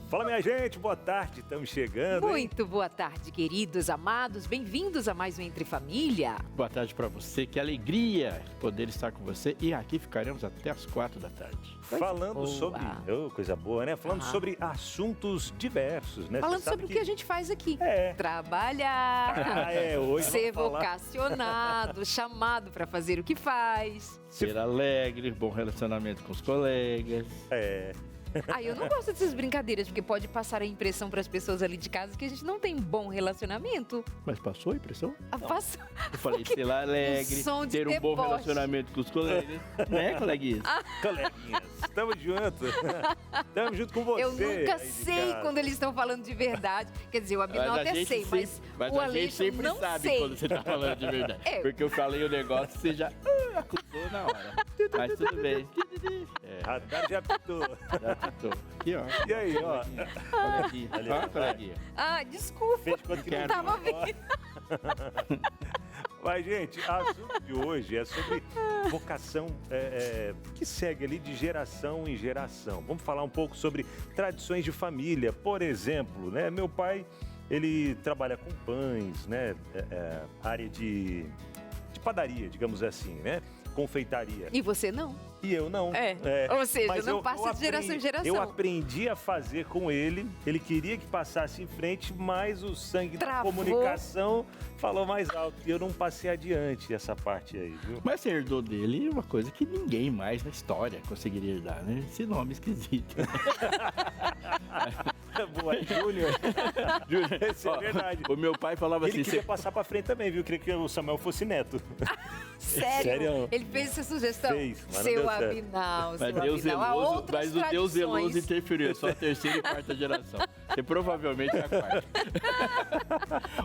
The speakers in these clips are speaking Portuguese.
Fala, minha gente, boa tarde, estamos chegando, hein? Muito boa tarde, queridos, amados, bem-vindos a mais um Entre Família. Boa tarde para você, que alegria poder estar com você e aqui ficaremos até as 4 da tarde. Falando sobre, coisa boa, né? Falando sobre assuntos diversos, né? Falando sobre o que a gente faz aqui. Ah, Trabalhar, hoje ser vamos falar. vocacionado, chamado para fazer o que faz. Ser alegre, bom relacionamento com os colegas. Eu não gosto dessas brincadeiras, porque pode passar a impressão para as pessoas ali de casa que a gente não tem bom relacionamento. Mas passou a impressão? Passa. Eu falei ser alegre, som de ter um bom deboche. relacionamento com os colegas. Né, coleguinhas? Coleguinhas, estamos juntos. Estamos junto com você. Eu nunca aí de sei casa. quando eles estão falando de verdade. Quer dizer, o Abinão até sei, mas o a gente Aleixo sempre não sabe sei. quando você tá falando de verdade. Porque eu falei o negócio, você já acusou na hora. Mas tudo bem. Radar já apitou. Já tentou. Aqui, ó. E aí, ó. Coleguinha. Ó, coleguinha. Desculpa, Fez quanto que não não tava viu. vendo. Mas, gente, o assunto de hoje é sobre vocação que segue ali de geração em geração. Vamos falar um pouco sobre tradições de família. Por exemplo, né, meu pai, ele trabalha com pães, né, área de padaria, digamos assim, né, confeitaria. E você não? E eu não. Ou seja, Mas não passa de geração em geração. Eu aprendi a fazer com ele. Ele queria que passasse em frente, mas o sangue da comunicação falou mais alto. E eu não passei adiante essa parte aí, viu? Mas você herdou dele uma coisa que ninguém mais na história conseguiria herdar, né? Esse nome esquisito. Boa, Júnior. Isso é verdade. O meu pai falava Ele assim... queria passar pra frente também, viu? Queria que o Samuel fosse neto. Sério? Sério? Ele fez essa sugestão? Fez, mas não Seu deu certo. Abinal, Mas, seu Deus Abinal. Há zeloso, outras mas o Deus zeloso tradições. interferiu, é só a terceira e quarta geração. Você provavelmente é a quarta.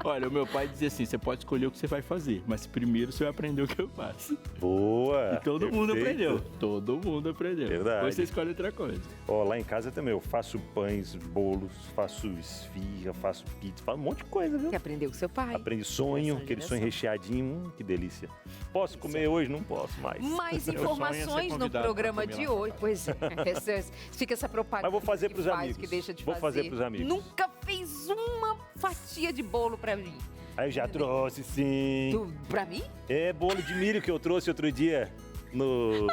Olha, o meu pai dizia assim, você pode escolher o que você vai fazer, mas primeiro você vai aprender o que eu faço. Boa. E todo mundo perfeito. aprendeu. Todo mundo aprendeu. Verdade. Depois você escolhe outra coisa. Ó, lá em casa também eu faço pães, bolos, faço esfirra, faço pizza, faço um monte de coisa, viu? Que aprendeu com seu pai. Aprendi sonho, Essa aquele geração. sonho recheadinho, que delícia. Posso comer hoje? Não posso mais. Mais Meu sonho é ser informações no convidado programa pra comer de lá na hoje. casa. Pois é, fica essa propaganda. Mas vou fazer que pros faz, amigos. Que deixa de Vou fazer pros amigos. Nunca fez uma fatia de bolo pra mim. Aí eu já trouxe, sim. Pra mim? É bolo de milho que eu trouxe outro dia no...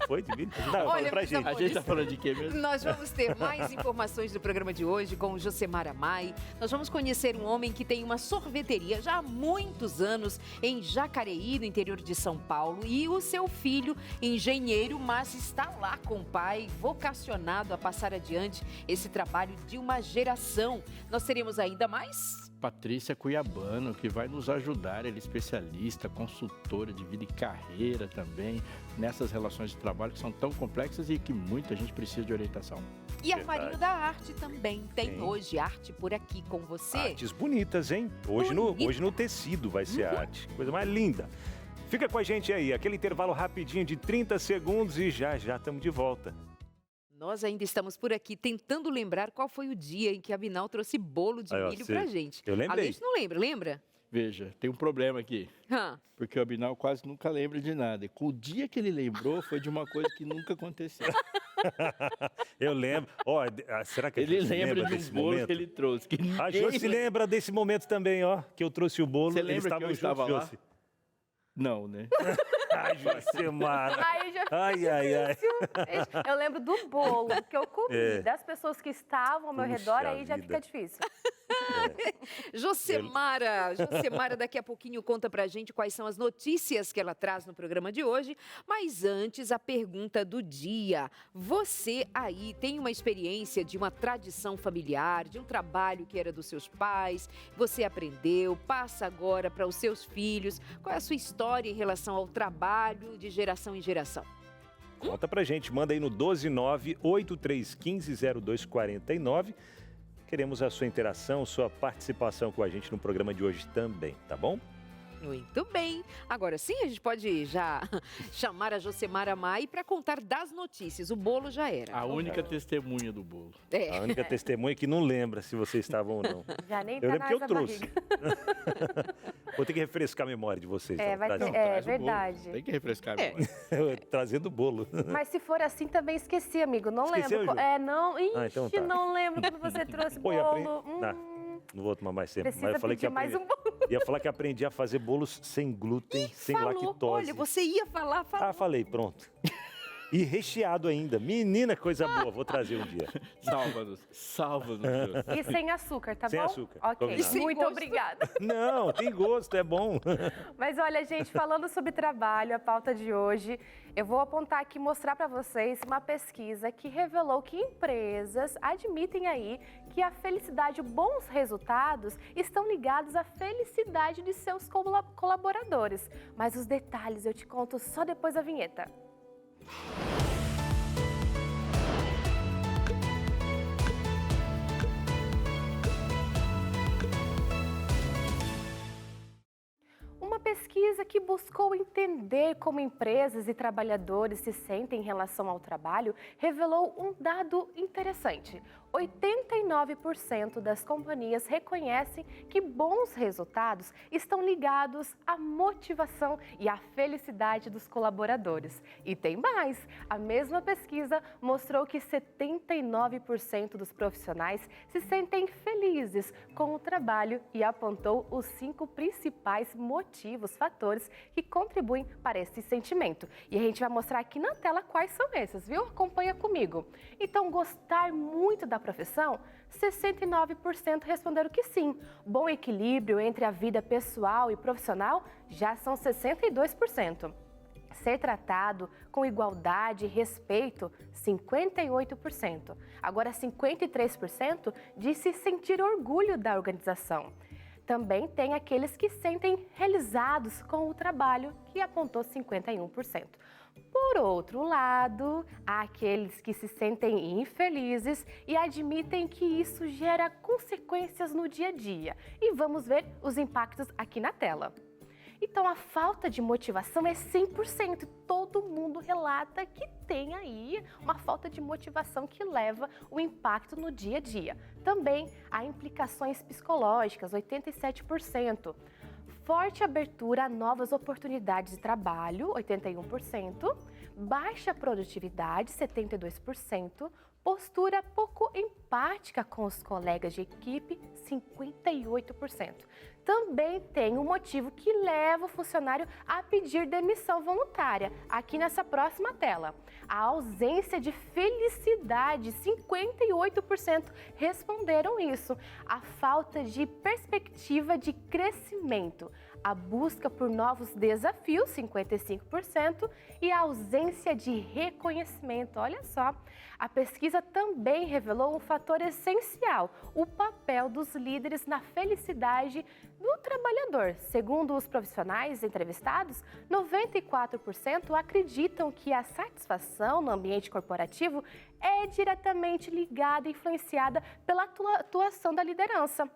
Foi de milho? Não, Olha, fala pra meus gente. A gente tá falando de quê mesmo? Nós vamos ter mais informações do programa de hoje com o Josemar Amai. Nós vamos conhecer um homem que tem uma sorveteria já há muitos anos em Jacareí, no interior de São Paulo. E o seu filho, engenheiro, mas está lá com o pai, vocacionado a passar adiante esse trabalho de uma geração. Nós teremos ainda mais... Patrícia Cuiabano, que vai nos ajudar, ela é especialista, consultora de vida e carreira também, nessas relações de trabalho que são tão complexas e que muita gente precisa de orientação. E a Verdade. Farinha da Arte também. Tem Sim. hoje arte por aqui com você. Artes bonitas, hein? Hoje no tecido vai ser a arte. Coisa mais linda. Fica com a gente aí, aquele intervalo rapidinho de 30 segundos e já estamos de volta. Nós ainda estamos por aqui tentando lembrar qual foi o dia em que a Binal trouxe bolo de Aí, ó, milho você- pra gente. eu lembrei. A gente não lembra? Veja, tem um problema aqui, Hã? porque o Abinal quase nunca lembra de nada. E com o dia que ele lembrou foi de uma coisa que nunca aconteceu. Eu lembro. Ó, será que a Ele gente lembra de desse um bolo momento? que ele trouxe. Que A ninguém Josi lembra desse momento também, ó, que eu trouxe o bolo. Você eles lembra que eu estavam estava juntos, lá? Josi. Não, né? Ai, Josemara. Aí já Ai, ai, ai. Eu lembro do bolo que eu comi, das pessoas que estavam ao meu Puxa redor, aí já vida. fica difícil. Josemara daqui a pouquinho conta pra gente quais são as notícias que ela traz no programa de hoje. Mas antes, a pergunta do dia. Você aí tem uma experiência de uma tradição familiar, de um trabalho que era dos seus pais, você aprendeu, passa agora para os seus filhos. Qual é a sua história em relação ao trabalho de geração em geração? Conta pra gente, manda aí no 129-8315-0249. Queremos a sua interação, sua participação com a gente no programa de hoje também, tá bom? Muito bem. Agora sim, a gente pode já chamar a Josemara Mai para contar das notícias. O bolo já era. A única testemunha do bolo. A única testemunha que não lembra se vocês estavam ou não. Já nem Eu tá lembro que eu mais na trouxe. barriga. Vou ter que refrescar a memória de vocês. Vai ter- Traz o bolo. verdade. Tem que refrescar a memória. Trazendo o bolo. Mas se for assim, também esqueci, amigo. Não Esqueceu, lembro. Ju? Não. Ixi, então tá. não lembro quando você trouxe Pô, bolo. Não vou tomar mais tempo. Precisa Mas eu falei que pedir mais aprendi, um bolo. ia falar que aprendi a fazer bolos sem glúten, sem Falou. lactose. Olha, você ia falar, falou. Ah, falei, pronto. E recheado ainda. Menina, coisa boa. Vou trazer um dia. Salva-nos, Deus. E sem açúcar, tá Sem bom? açúcar, Ok, combinado. Sem muito gosto. obrigada. Não, tem gosto, é bom. Mas olha, gente, falando sobre trabalho, a pauta de hoje, eu vou apontar aqui e mostrar para vocês uma pesquisa que revelou que empresas admitem aí que a felicidade e bons resultados estão ligados à felicidade de seus colaboradores. Mas os detalhes eu te conto só depois da vinheta. Uma pesquisa que buscou entender como empresas e trabalhadores se sentem em relação ao trabalho revelou um dado interessante. 89% das companhias reconhecem que bons resultados estão ligados à motivação e à felicidade dos colaboradores. E tem mais! A mesma pesquisa mostrou que 79% dos profissionais se sentem felizes com o trabalho e apontou os 5 principais motivos, fatores que contribuem para esse sentimento. E a gente vai mostrar aqui na tela quais são esses, viu? Acompanha comigo. Então, gostar muito da profissão, 69% responderam que sim. Bom equilíbrio entre a vida pessoal e profissional já são 62%. Ser tratado com igualdade e respeito, 58%. Agora, 53% diz se sentir orgulho da organização. Também tem aqueles que sentem realizados com o trabalho, que apontou 51%. Por outro lado, há aqueles que se sentem infelizes e admitem que isso gera consequências no dia a dia. E vamos ver os impactos aqui na tela. Então, a falta de motivação é 100%. Todo mundo relata que tem aí uma falta de motivação que leva o impacto no dia a dia. Também há implicações psicológicas, 87%. Forte abertura a novas oportunidades de trabalho, 81%. Baixa produtividade, 72%. Postura pouco empática com os colegas de equipe, 58%. Também tem um motivo que leva o funcionário a pedir demissão voluntária, aqui nessa próxima tela. A ausência de felicidade, 58% responderam isso. A falta de perspectiva de crescimento. A busca por novos desafios, 55%, e a ausência de reconhecimento. Olha só, a pesquisa também revelou um fator essencial, o papel dos líderes na felicidade do trabalhador. Segundo os profissionais entrevistados, 94% acreditam que a satisfação no ambiente corporativo é diretamente ligada e influenciada pela atuação da liderança.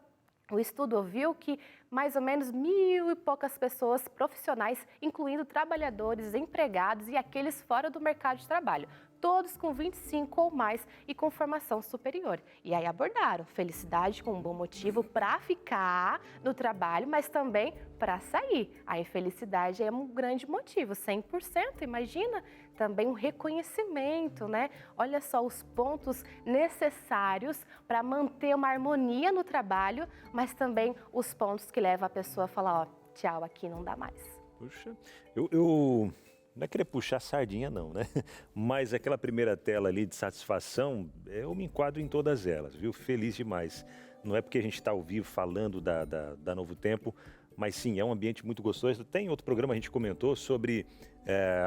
O estudo ouviu que mais ou menos 1.000 e poucas pessoas profissionais, incluindo trabalhadores, empregados e aqueles fora do mercado de trabalho, todos com 25 ou mais e com formação superior. E aí abordaram felicidade com um bom motivo para ficar no trabalho, mas também para sair. A infelicidade é um grande motivo, 100%, imagina? Também um reconhecimento, né? Olha só os pontos necessários para manter uma harmonia no trabalho, mas também os pontos que levam a pessoa a falar, ó, tchau, aqui não dá mais. Puxa, eu não é querer puxar sardinha não, né? Mas aquela primeira tela ali de satisfação, eu me enquadro em todas elas, viu? Feliz demais. Não é porque a gente está ao vivo falando da Novo Tempo, mas sim, é um ambiente muito gostoso. Tem outro programa, a gente comentou sobre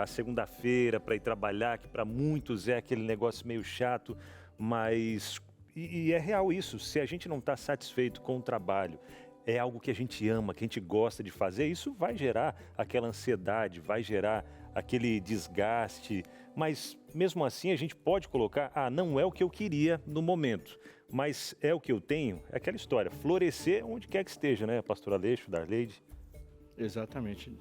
a segunda-feira para ir trabalhar, que para muitos é aquele negócio meio chato, mas... E é real isso, se a gente não está satisfeito com o trabalho, é algo que a gente ama, que a gente gosta de fazer, isso vai gerar aquela ansiedade, vai gerar aquele desgaste, mas mesmo assim a gente pode colocar, não é o que eu queria no momento, mas é o que eu tenho, é aquela história, florescer onde quer que esteja, né, pastor Aleixo, Darleide? Exatamente.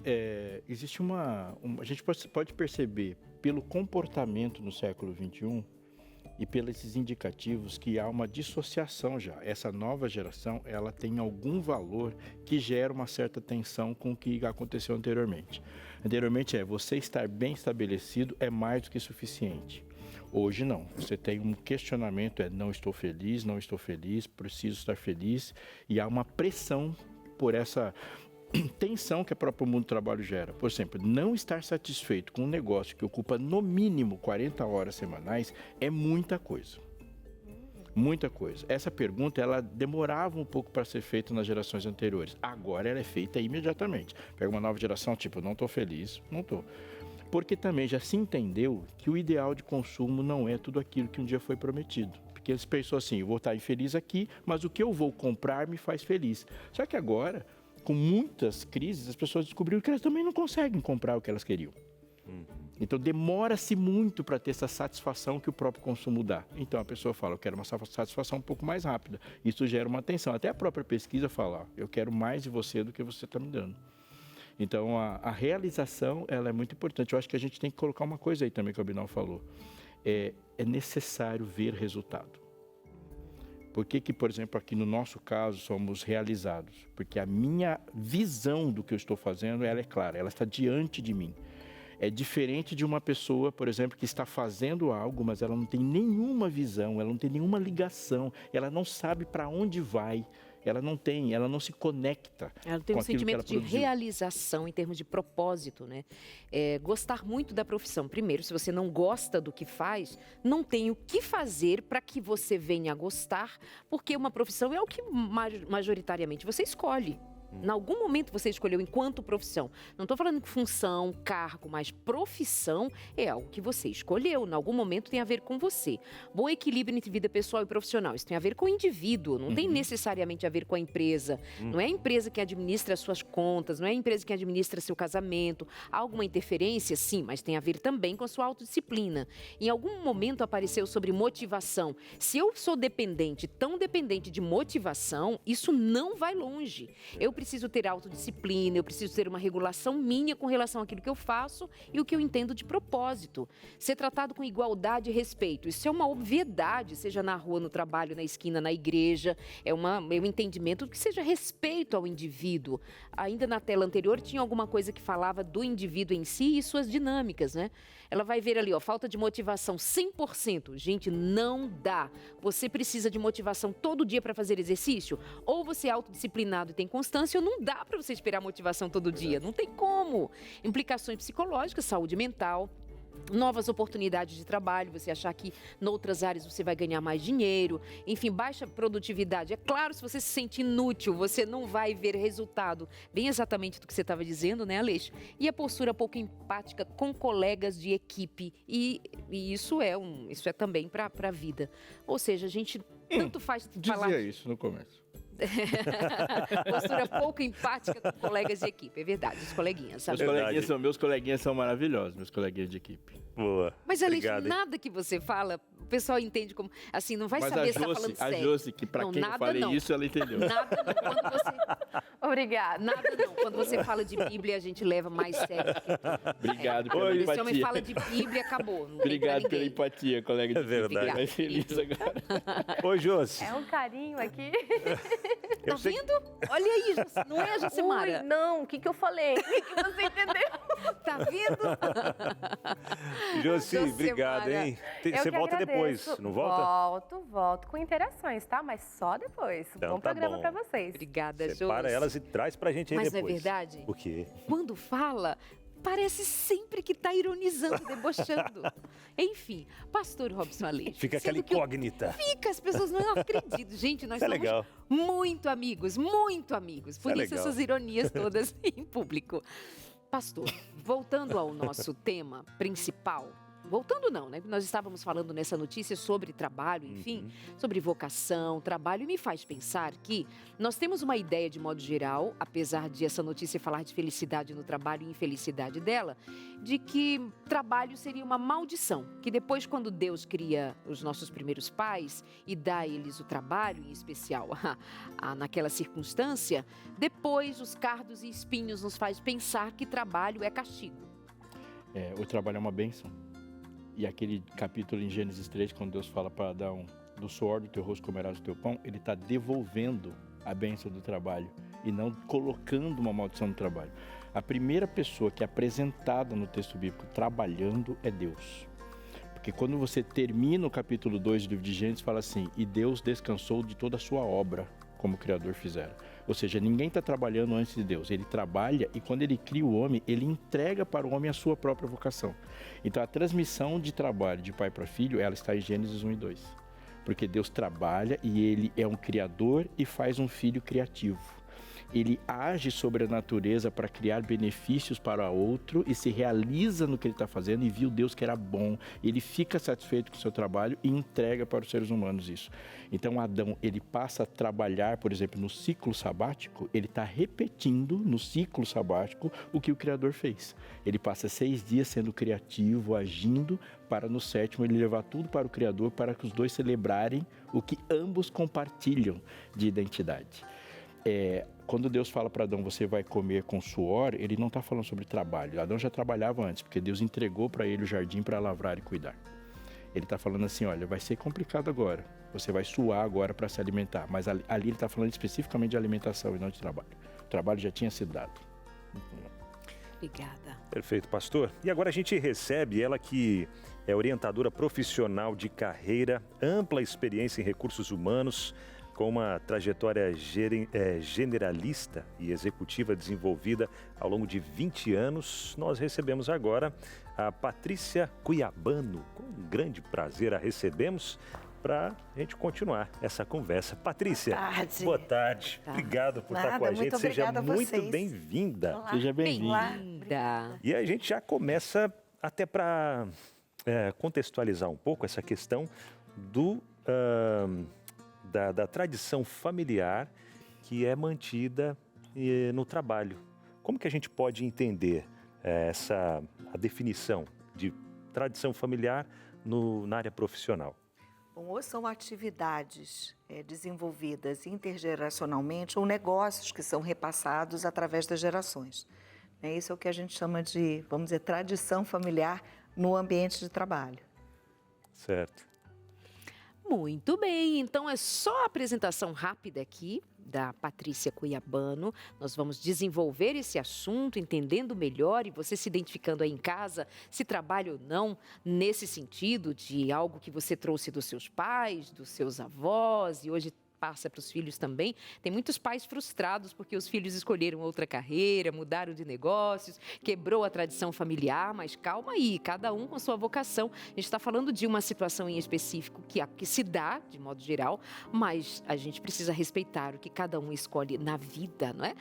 Existe a gente pode perceber pelo comportamento no século XXI e pelos indicativos que há uma dissociação já. Essa nova geração, ela tem algum valor que gera uma certa tensão com o que aconteceu anteriormente. Anteriormente você estar bem estabelecido é mais do que suficiente. Hoje não. Você tem um questionamento, não estou feliz, preciso estar feliz, e há uma pressão por essa tensão que o próprio mundo do trabalho gera. Por exemplo, não estar satisfeito com um negócio que ocupa no mínimo 40 horas semanais é muita coisa. Muita coisa. Essa pergunta, ela demorava um pouco para ser feita nas gerações anteriores. Agora ela é feita imediatamente. Pega uma nova geração, tipo, não estou feliz, não estou. Porque também já se entendeu que o ideal de consumo não é tudo aquilo que um dia foi prometido. Porque eles pensam assim, eu vou estar infeliz aqui, mas o que eu vou comprar me faz feliz. Só que agora, com muitas crises, as pessoas descobriram que elas também não conseguem comprar o que elas queriam. Então, demora-se muito para ter essa satisfação que o próprio consumo dá. Então, a pessoa fala, eu quero uma satisfação um pouco mais rápida. Isso gera uma tensão. Até a própria pesquisa fala, eu quero mais de você do que você está me dando. Então, a realização, ela é muito importante. Eu acho que a gente tem que colocar uma coisa aí também que o Abinal falou. É necessário ver resultado. Por que, por exemplo, aqui no nosso caso, somos realizados? Porque a minha visão do que eu estou fazendo, ela é clara, ela está diante de mim. É diferente de uma pessoa, por exemplo, que está fazendo algo, mas ela não tem nenhuma visão, ela não tem nenhuma ligação, ela não sabe para onde vai, ela não se conecta. Ela tem um sentimento de realização em termos de propósito, né? Gostar muito da profissão. Primeiro, se você não gosta do que faz, não tem o que fazer para que você venha a gostar, porque uma profissão é o que majoritariamente você escolhe. Em algum momento você escolheu enquanto profissão. Não estou falando de função, cargo, mas profissão é algo que você escolheu. Em algum momento tem a ver com você. Bom equilíbrio entre vida pessoal e profissional. Isso tem a ver com o indivíduo, não tem necessariamente a ver com a empresa. Não é a empresa que administra as suas contas, não é a empresa que administra seu casamento. Há alguma interferência? Sim, mas tem a ver também com a sua autodisciplina. Em algum momento apareceu sobre motivação. Se eu sou dependente, tão dependente de motivação, isso não vai longe. Eu preciso ter autodisciplina, eu preciso ter uma regulação minha com relação àquilo que eu faço e o que eu entendo de propósito. Ser tratado com igualdade e respeito, isso é uma obviedade, seja na rua, no trabalho, na esquina, na igreja, é um entendimento que seja respeito ao indivíduo. Ainda na tela anterior tinha alguma coisa que falava do indivíduo em si e suas dinâmicas, né? Ela vai ver ali, falta de motivação 100%. Gente, não dá. Você precisa de motivação todo dia para fazer exercício? Ou você é autodisciplinado e tem constância, ou não dá para você esperar motivação todo dia. Não tem como. Implicações psicológicas, saúde mental, novas oportunidades de trabalho, você achar que em outras áreas você vai ganhar mais dinheiro, enfim, baixa produtividade. É claro, se você se sente inútil, você não vai ver resultado. Bem exatamente do que você estava dizendo, né, Aleixo? E a postura pouco empática com colegas de equipe. E isso é também para a vida. Ou seja, a gente tanto faz falar... Dizia isso no começo. Postura pouco empática com colegas de equipe, é verdade, os coleguinhas, sabe? Meus coleguinhas são maravilhosos, meus coleguinhas de equipe. Boa. Mas, Aleixo, nada que você fala, o pessoal entende como, assim, não vai saber se está falando sério. A Josi, que para quem eu falei isso, ela entendeu. Nada não, quando você... Obrigada. Nada não, quando você fala de Bíblia, a gente leva mais sério. Obrigado pela empatia. Esse homem fala de Bíblia, acabou. Obrigado pela empatia, colega de equipe. É verdade. Mais feliz agora. Ô, Josi. É um carinho aqui. Tá vendo? Olha aí, não é, Josimara? Não, o que eu falei? O que você entendeu? Tá vendo? Josi, obrigado, hein? Você volta depois, não volta? Volto com interações, tá? Mas só depois. Então, bom programa pra vocês. Obrigada, Josi. Separa elas e traz pra gente aí Mas depois. Mas não é verdade? O quê? Quando fala... Parece sempre que está ironizando, debochando. Enfim, pastor Robson Aleixo. Fica aquela incógnita. Fica, as pessoas não acreditam. Gente, nós somos muito amigos, muito amigos. Por isso essas ironias todas em público. Pastor, voltando ao nosso tema principal, Voltando não, né? Nós estávamos falando nessa notícia sobre trabalho, enfim, sobre vocação, trabalho, e me faz pensar que nós temos uma ideia de modo geral, apesar de essa notícia falar de felicidade no trabalho e infelicidade dela, de que trabalho seria uma maldição, que depois quando Deus cria os nossos primeiros pais e dá a eles o trabalho, em especial naquela circunstância, depois os cardos e espinhos nos faz pensar que trabalho é castigo. O trabalho é uma bênção. E aquele capítulo em Gênesis 3, quando Deus fala para Adão, do suor do teu rosto comerás o teu pão, ele está devolvendo a bênção do trabalho e não colocando uma maldição no trabalho. A primeira pessoa que é apresentada no texto bíblico trabalhando é Deus. Porque quando você termina o capítulo 2 do livro de Gênesis, fala assim, e Deus descansou de toda a sua obra, como o Criador fizera. Ou seja, ninguém está trabalhando antes de Deus. Ele trabalha e quando ele cria o homem, ele entrega para o homem a sua própria vocação. Então a transmissão de trabalho de pai para filho, ela está em Gênesis 1 e 2. Porque Deus trabalha e ele é um criador e faz um filho criativo. Ele age sobre a natureza para criar benefícios para outro e se realiza no que ele está fazendo e viu Deus que era bom. Ele fica satisfeito com o seu trabalho e entrega para os seres humanos isso. Então Adão, ele passa a trabalhar, por exemplo, no ciclo sabático, ele está repetindo no ciclo sabático o que o Criador fez. Ele passa 6 dias sendo criativo, agindo, para no 7º ele levar tudo para o Criador para que os dois celebrarem o que ambos compartilham de identidade. Quando Deus fala para Adão, você vai comer com suor, ele não está falando sobre trabalho. Adão já trabalhava antes, porque Deus entregou para ele o jardim para lavrar e cuidar. Ele está falando assim, olha, vai ser complicado agora. Você vai suar agora para se alimentar. Mas ali ele está falando especificamente de alimentação e não de trabalho. O trabalho já tinha sido dado. Obrigada. Perfeito, pastor. E agora a gente recebe ela que é orientadora profissional de carreira, ampla experiência em recursos humanos, com uma trajetória generalista e executiva desenvolvida ao longo de 20 anos, nós recebemos agora a Patrícia Cuiabano. Com um grande prazer a recebemos para a gente continuar essa conversa. Patrícia, boa tarde. Obrigado por estar com a gente. Seja muito bem-vinda. Seja bem-vinda. E a gente já começa até para contextualizar um pouco essa questão da tradição familiar que é mantida no trabalho. Como que a gente pode entender a definição de tradição familiar na área profissional? Bom, ou são atividades desenvolvidas intergeracionalmente ou negócios que são repassados através das gerações. Isso é o que a gente chama de, vamos dizer, tradição familiar no ambiente de trabalho. Certo. Muito bem, então é só a apresentação rápida aqui da Patrícia Cuiabano. Nós vamos desenvolver esse assunto, entendendo melhor e você se identificando aí em casa, se trabalha ou não, nesse sentido de algo que você trouxe dos seus pais, dos seus avós e hoje passa para os filhos também. Tem muitos pais frustrados porque os filhos escolheram outra carreira, mudaram de negócios, quebrou a tradição familiar, mas calma aí, cada um com a sua vocação. A gente está falando de uma situação em específico que se dá, de modo geral, mas a gente precisa respeitar o que cada um escolhe na vida, não é?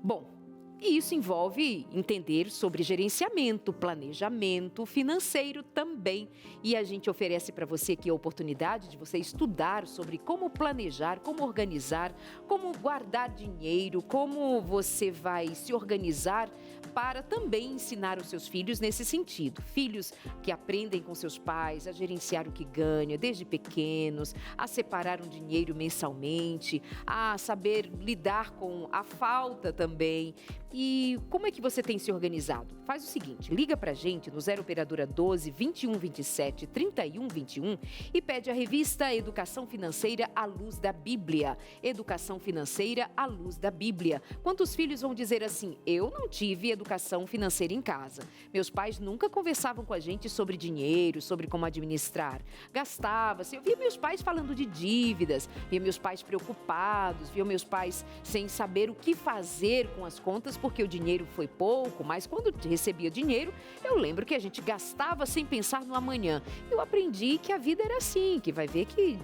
Bom, e isso envolve entender sobre gerenciamento, planejamento financeiro também. E a gente oferece para você aqui a oportunidade de você estudar sobre como planejar, como organizar, como guardar dinheiro, como você vai se organizar para também ensinar os seus filhos nesse sentido. Filhos que aprendem com seus pais a gerenciar o que ganha desde pequenos, a separar um dinheiro mensalmente, a saber lidar com a falta também. E como é que você tem se organizado? Faz o seguinte, liga pra gente no 0 operadora 12 21 27 31 21 e pede a revista Educação Financeira à Luz da Bíblia. Educação Financeira à Luz da Bíblia. Quantos filhos vão dizer assim, eu não tive educação financeira em casa. Meus pais nunca conversavam com a gente sobre dinheiro, sobre como administrar. Gastava-se. Eu via meus pais falando de dívidas, via meus pais preocupados, via meus pais sem saber o que fazer com as contas, porque o dinheiro foi pouco, mas quando recebia dinheiro, eu lembro que a gente gastava sem pensar no amanhã. Eu aprendi que a vida era assim, que vai ver que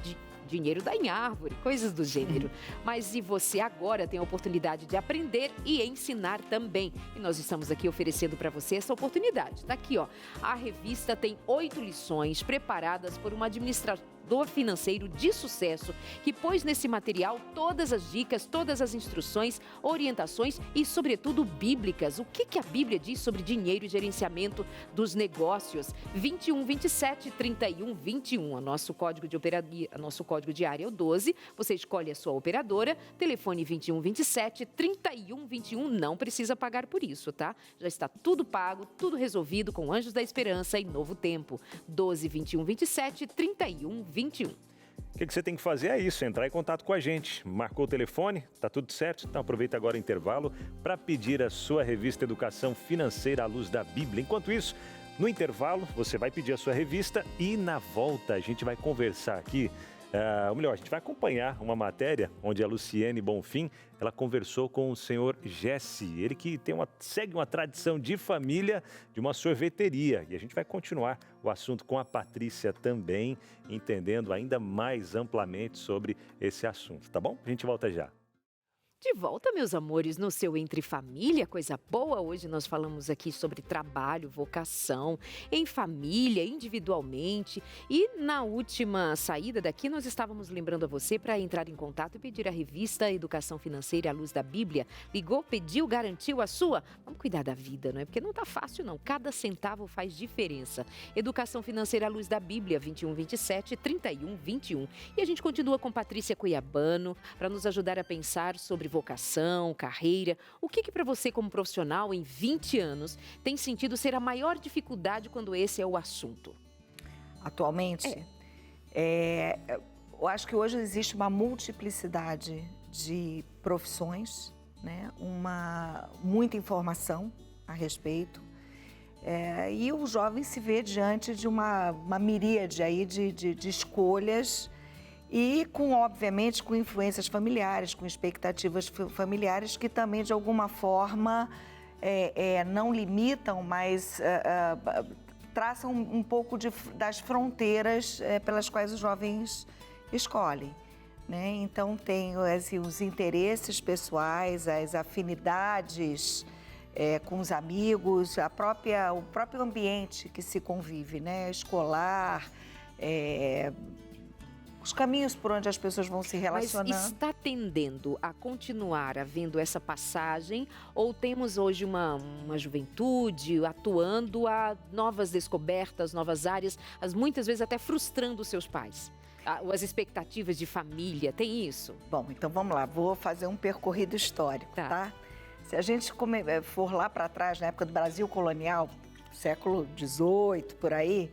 dinheiro dá em árvore, coisas do gênero. Mas e você agora tem a oportunidade de aprender e ensinar também. E nós estamos aqui oferecendo para você essa oportunidade. Tá aqui, ó. A revista tem 8 lições preparadas por uma administrador financeiro de sucesso, que pôs nesse material todas as dicas, todas as instruções, orientações e, sobretudo, bíblicas. O que a Bíblia diz sobre dinheiro e gerenciamento dos negócios? 21 27 31 21. Nosso código de área é o 12. Você escolhe a sua operadora. Telefone 21 27 31 21. Não precisa pagar por isso, tá? Já está tudo pago, tudo resolvido com Anjos da Esperança e Novo Tempo. 12 21 27 31 21. O que você tem que fazer é isso, entrar em contato com a gente. Marcou o telefone? Tá tudo certo? Então aproveita agora o intervalo para pedir a sua revista Educação Financeira à Luz da Bíblia. Enquanto isso, no intervalo, você vai pedir a sua revista e na volta a gente vai conversar aqui. Ou melhor, a gente vai acompanhar uma matéria onde a Luciene Bonfim, ela conversou com o senhor Jesse, ele que segue uma tradição de família de uma sorveteria. E a gente vai continuar o assunto com a Patrícia também, entendendo ainda mais amplamente sobre esse assunto, tá bom? A gente volta já. De volta, meus amores, no seu Entre Família, coisa boa. Hoje nós falamos aqui sobre trabalho, vocação, em família, individualmente. E na última saída daqui, nós estávamos lembrando a você para entrar em contato e pedir a revista Educação Financeira à Luz da Bíblia. Ligou, pediu, garantiu a sua? Vamos cuidar da vida, não é? Porque não tá fácil, não. Cada centavo faz diferença. Educação Financeira à Luz da Bíblia, 21 27 31 21. E a gente continua com Patrícia Cuiabano para nos ajudar a pensar sobre vocação, carreira. O que para você, como profissional, em 20 anos, tem sentido ser a maior dificuldade quando esse é o assunto? Atualmente, eu acho que hoje existe uma multiplicidade de profissões, né? Muita informação a respeito. E o jovem se vê diante de uma miríade aí de escolhas e obviamente, com influências familiares, com expectativas familiares que também, de alguma forma, não limitam, mas traçam um pouco das fronteiras pelas quais os jovens escolhem, né? Então, tem assim, os interesses pessoais, as afinidades com os amigos, o próprio ambiente que se convive, né? Escolar, os caminhos por onde as pessoas vão se relacionando. Mas está tendendo a continuar havendo essa passagem ou temos hoje uma juventude atuando a novas descobertas, novas áreas, muitas vezes até frustrando os seus pais? As expectativas de família, tem isso? Bom, então vamos lá, vou fazer um percorrido histórico, tá? Se a gente for lá para trás, na época do Brasil colonial, século XVIII, por aí,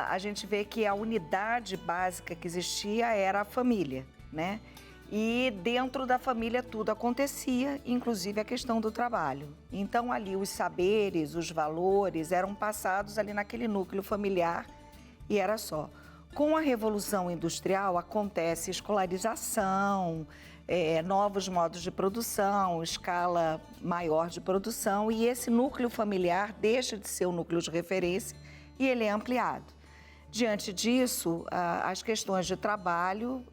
a gente vê que a unidade básica que existia era a família, né? E dentro da família tudo acontecia, inclusive a questão do trabalho. Então ali os saberes, os valores eram passados ali naquele núcleo familiar e era só. Com a Revolução Industrial acontece escolarização, novos modos de produção, escala maior de produção e esse núcleo familiar deixa de ser o núcleo de referência e ele é ampliado. Diante disso, as questões de trabalho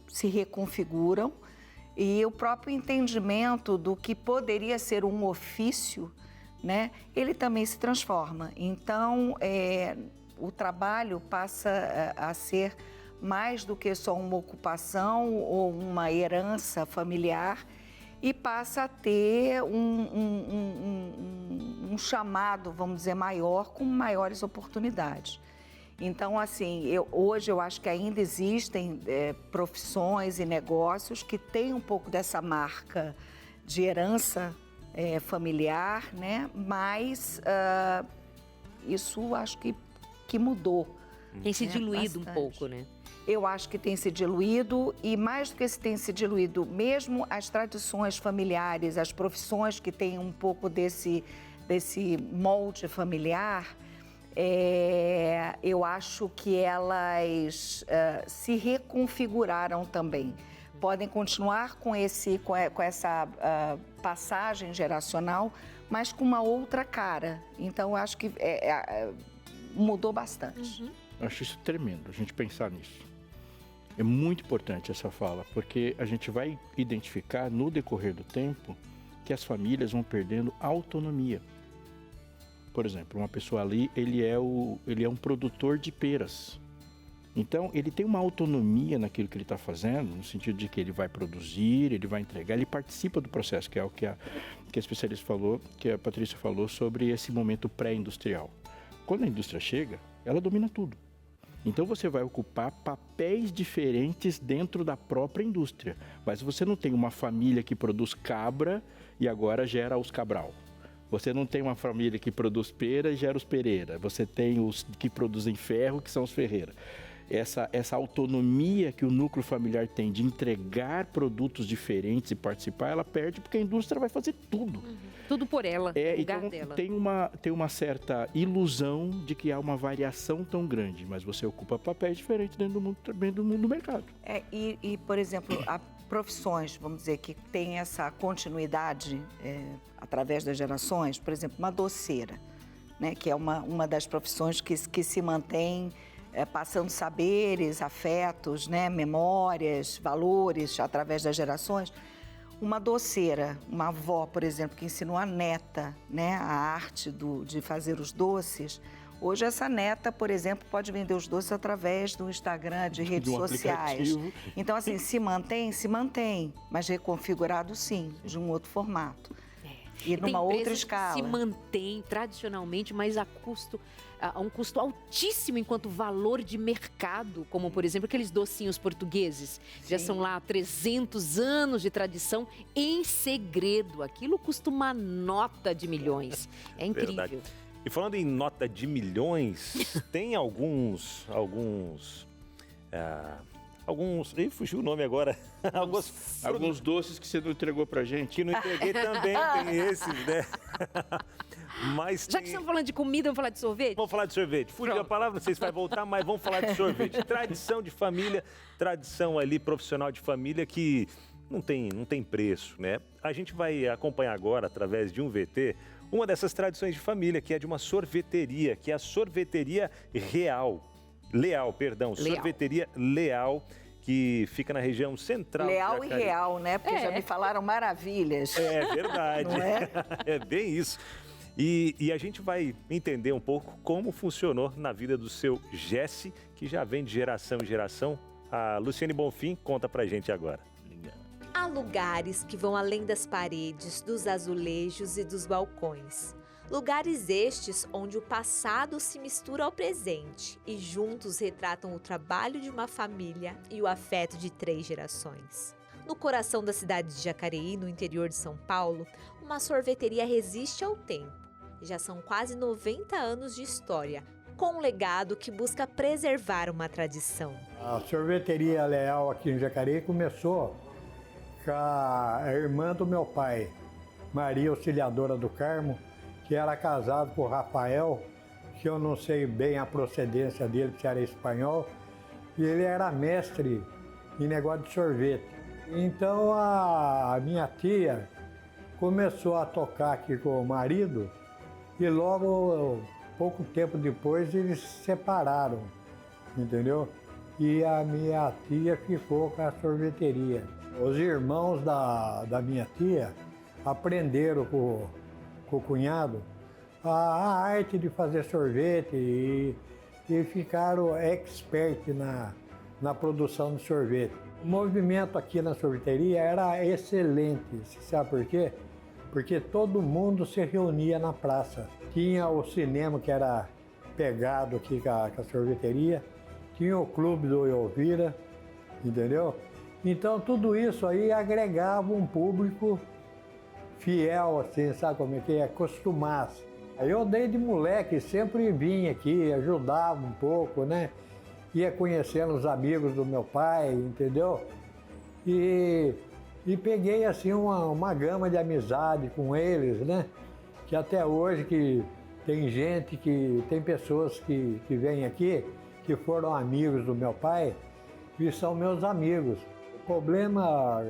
se reconfiguram e o próprio entendimento do que poderia ser um ofício, né, ele também se transforma. Então, o trabalho passa a ser mais do que só uma ocupação ou uma herança familiar e passa a ter um chamado, vamos dizer, maior, com maiores oportunidades. Então, assim, hoje eu acho que ainda existem profissões e negócios que têm um pouco dessa marca de herança familiar, né? Mas isso acho que mudou. Tem se diluído bastante. Um pouco, né? Eu acho que tem se diluído e mais do que se tem se diluído, mesmo as tradições familiares, as profissões que têm um pouco desse molde familiar, eu acho que elas se reconfiguraram também. Podem continuar com essa passagem geracional, mas com uma outra cara. Então, eu acho que mudou bastante. Eu acho isso tremendo, a gente pensar nisso. É muito importante essa fala, porque a gente vai identificar no decorrer do tempo que as famílias vão perdendo autonomia. Por exemplo, uma pessoa ali, ele é um produtor de peras. Então, ele tem uma autonomia naquilo que ele está fazendo, no sentido de que ele vai produzir, ele vai entregar, ele participa do processo, que é o que a especialista falou, que a Patrícia falou sobre esse momento pré-industrial. Quando a indústria chega, ela domina tudo. Então, você vai ocupar papéis diferentes dentro da própria indústria. Mas você não tem uma família que produz cabra e agora gera os cabral. Você não tem uma família que produz pera e gera os pereira. Você tem os que produzem ferro, que são os ferreira. Essa autonomia que o núcleo familiar tem de entregar produtos diferentes e participar, ela perde porque a indústria vai fazer tudo. Tudo por ela, no lugar então, dela. Tem uma certa ilusão de que há uma variação tão grande, mas você ocupa papéis diferentes dentro do mundo do mercado. E, por exemplo, há profissões, vamos dizer, que tem essa continuidade através das gerações, por exemplo, uma doceira, né, que é uma das profissões que se mantém passando saberes, afetos, né, memórias, valores através das gerações. Uma doceira, uma avó, por exemplo, que ensinou a neta, né, a arte de fazer os doces. Hoje essa neta, por exemplo, pode vender os doces através do Instagram, de redes sociais. Então, assim, se mantém, mas reconfigurado sim, de um outro formato. E numa outra escala. Se mantém tradicionalmente, mas a um custo altíssimo enquanto valor de mercado, como, por exemplo, aqueles docinhos portugueses. Sim. Já são lá 300 anos de tradição em segredo. Aquilo custa uma nota de milhões. É incrível. Verdade. E falando em nota de milhões, tem alguns... fugiu o nome agora. Alguns doces que você não entregou pra gente. Que não entreguei também, tem esses, né? Mas já que estamos falando de comida, vamos falar de sorvete? Vamos falar de sorvete. Fugiu a palavra, não sei se vai voltar, mas vamos falar de sorvete. Tradição de família, tradição ali profissional de família que não tem preço, né? A gente vai acompanhar agora, através de um VT, uma dessas tradições de família, que é de uma sorveteria, que é a Sorveteria Leal. Sorveteria Leal, que fica na região central. Leal e real, né? Porque já me falaram maravilhas. É verdade. Não é? É bem isso. E a gente vai entender um pouco como funcionou na vida do seu Jesse, que já vem de geração em geração. A Luciane Bonfim conta pra gente agora. Há lugares que vão além das paredes, dos azulejos e dos balcões. Lugares estes onde o passado se mistura ao presente e juntos retratam o trabalho de uma família e o afeto de 3 gerações. No coração da cidade de Jacareí, no interior de São Paulo, uma sorveteria resiste ao tempo. Já são quase 90 anos de história, com um legado que busca preservar uma tradição. A Sorveteria Leal aqui em Jacareí começou com a irmã do meu pai, Maria Auxiliadora do Carmo, que era casado com o Rafael, que eu não sei bem a procedência dele, que era espanhol, e ele era mestre em negócio de sorvete. Então a minha tia começou a tocar aqui com o marido e logo, pouco tempo depois, eles se separaram, entendeu? E a minha tia ficou com a sorveteria. Os irmãos da minha tia aprenderam com o cunhado a arte de fazer sorvete e ficaram expert na produção de sorvete. O movimento aqui na sorveteria era excelente, sabe por quê? Porque todo mundo se reunia na praça. Tinha o cinema que era pegado aqui com a sorveteria, tinha o clube do Elvira, entendeu? Então tudo isso aí agregava um público fiel, assim, sabe como é que é? Acostumasse. Aí eu desde moleque sempre vinha aqui, ajudava um pouco, né? Ia conhecendo os amigos do meu pai, entendeu? E peguei assim uma gama de amizade com eles, né? Que até hoje que tem pessoas que vêm aqui, que foram amigos do meu pai e são meus amigos. O problema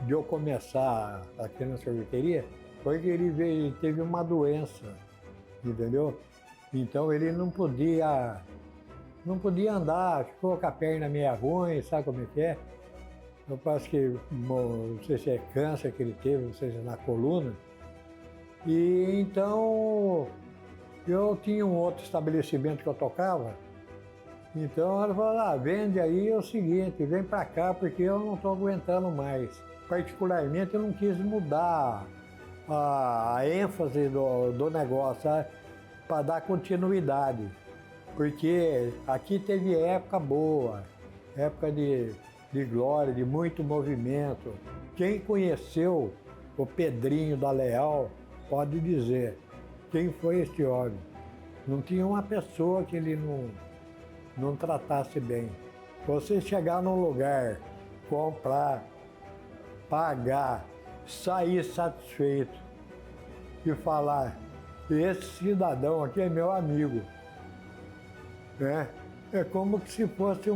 de eu começar aqui na sorveteria foi que ele teve uma doença, entendeu? Então ele não podia não podia andar, ficou com a perna meio ruim, sabe como é que é? Eu acho que, não sei se é câncer que ele teve, não sei se é na coluna. E então, eu tinha um outro estabelecimento que eu tocava, então ela falou, vende aí é o seguinte, vem pra cá porque eu não estou aguentando mais. Particularmente eu não quis mudar a ênfase do negócio, para dar continuidade. Porque aqui teve época boa, época de glória, de muito movimento. Quem conheceu o Pedrinho da Leal pode dizer quem foi este homem. Não tinha uma pessoa que ele não tratasse bem. Você chegar num lugar, comprar, pagar, sair satisfeito e falar, esse cidadão aqui é meu amigo. É como que se fosse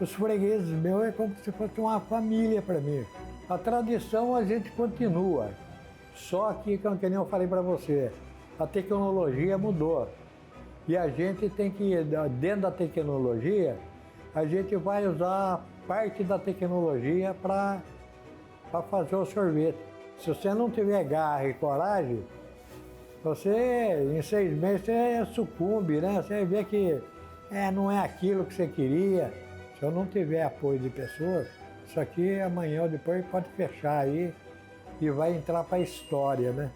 os fregueses meus é como se fosse uma família para mim. A tradição a gente continua, só que, como eu falei para você, a tecnologia mudou. E a gente tem que, dentro da tecnologia, a gente vai usar parte da tecnologia para fazer o sorvete. Se você não tiver garra e coragem, você, em 6 meses, você sucumbe, né? Você vê que não é aquilo que você queria. Se eu não tiver apoio de pessoas, isso aqui amanhã ou depois pode fechar aí e vai entrar para a história, né?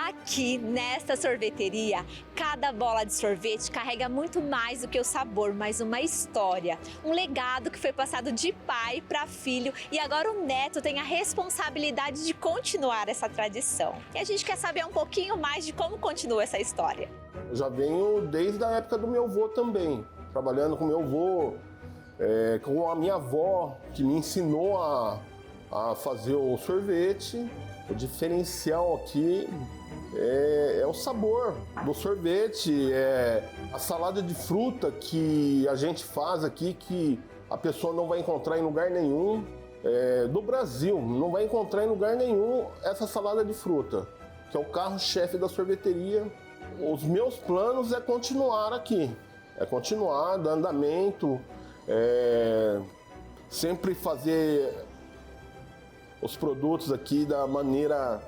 Aqui nesta sorveteria, cada bola de sorvete carrega muito mais do que o sabor, mas uma história, um legado que foi passado de pai para filho e agora o neto tem a responsabilidade de continuar essa tradição. E a gente quer saber um pouquinho mais de como continua essa história. Eu já venho desde a época do meu avô também, trabalhando com meu avô, com a minha avó, que me ensinou a fazer o sorvete. O diferencial aqui é o sabor do sorvete, a salada de fruta que a gente faz aqui, que a pessoa não vai encontrar em lugar nenhum do Brasil, não vai encontrar em lugar nenhum essa salada de fruta, que é o carro-chefe da sorveteria. Os meus planos é continuar aqui, continuar, dar andamento, sempre fazer os produtos aqui da maneira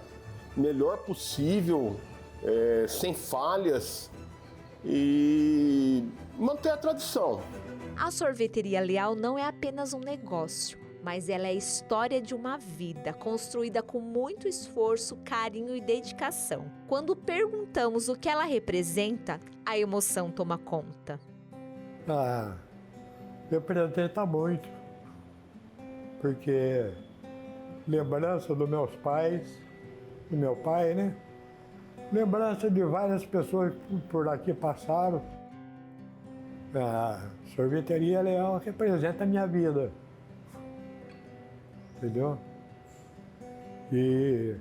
melhor possível, sem falhas e manter a tradição. A Sorveteria Leal não é apenas um negócio, mas ela é a história de uma vida construída com muito esforço, carinho e dedicação. Quando perguntamos o que ela representa, a emoção toma conta. Representa muito, porque lembrança dos meus pais, do meu pai, né? Lembrança de várias pessoas que por aqui passaram. A Sorveteria Leal representa a minha vida. Entendeu? E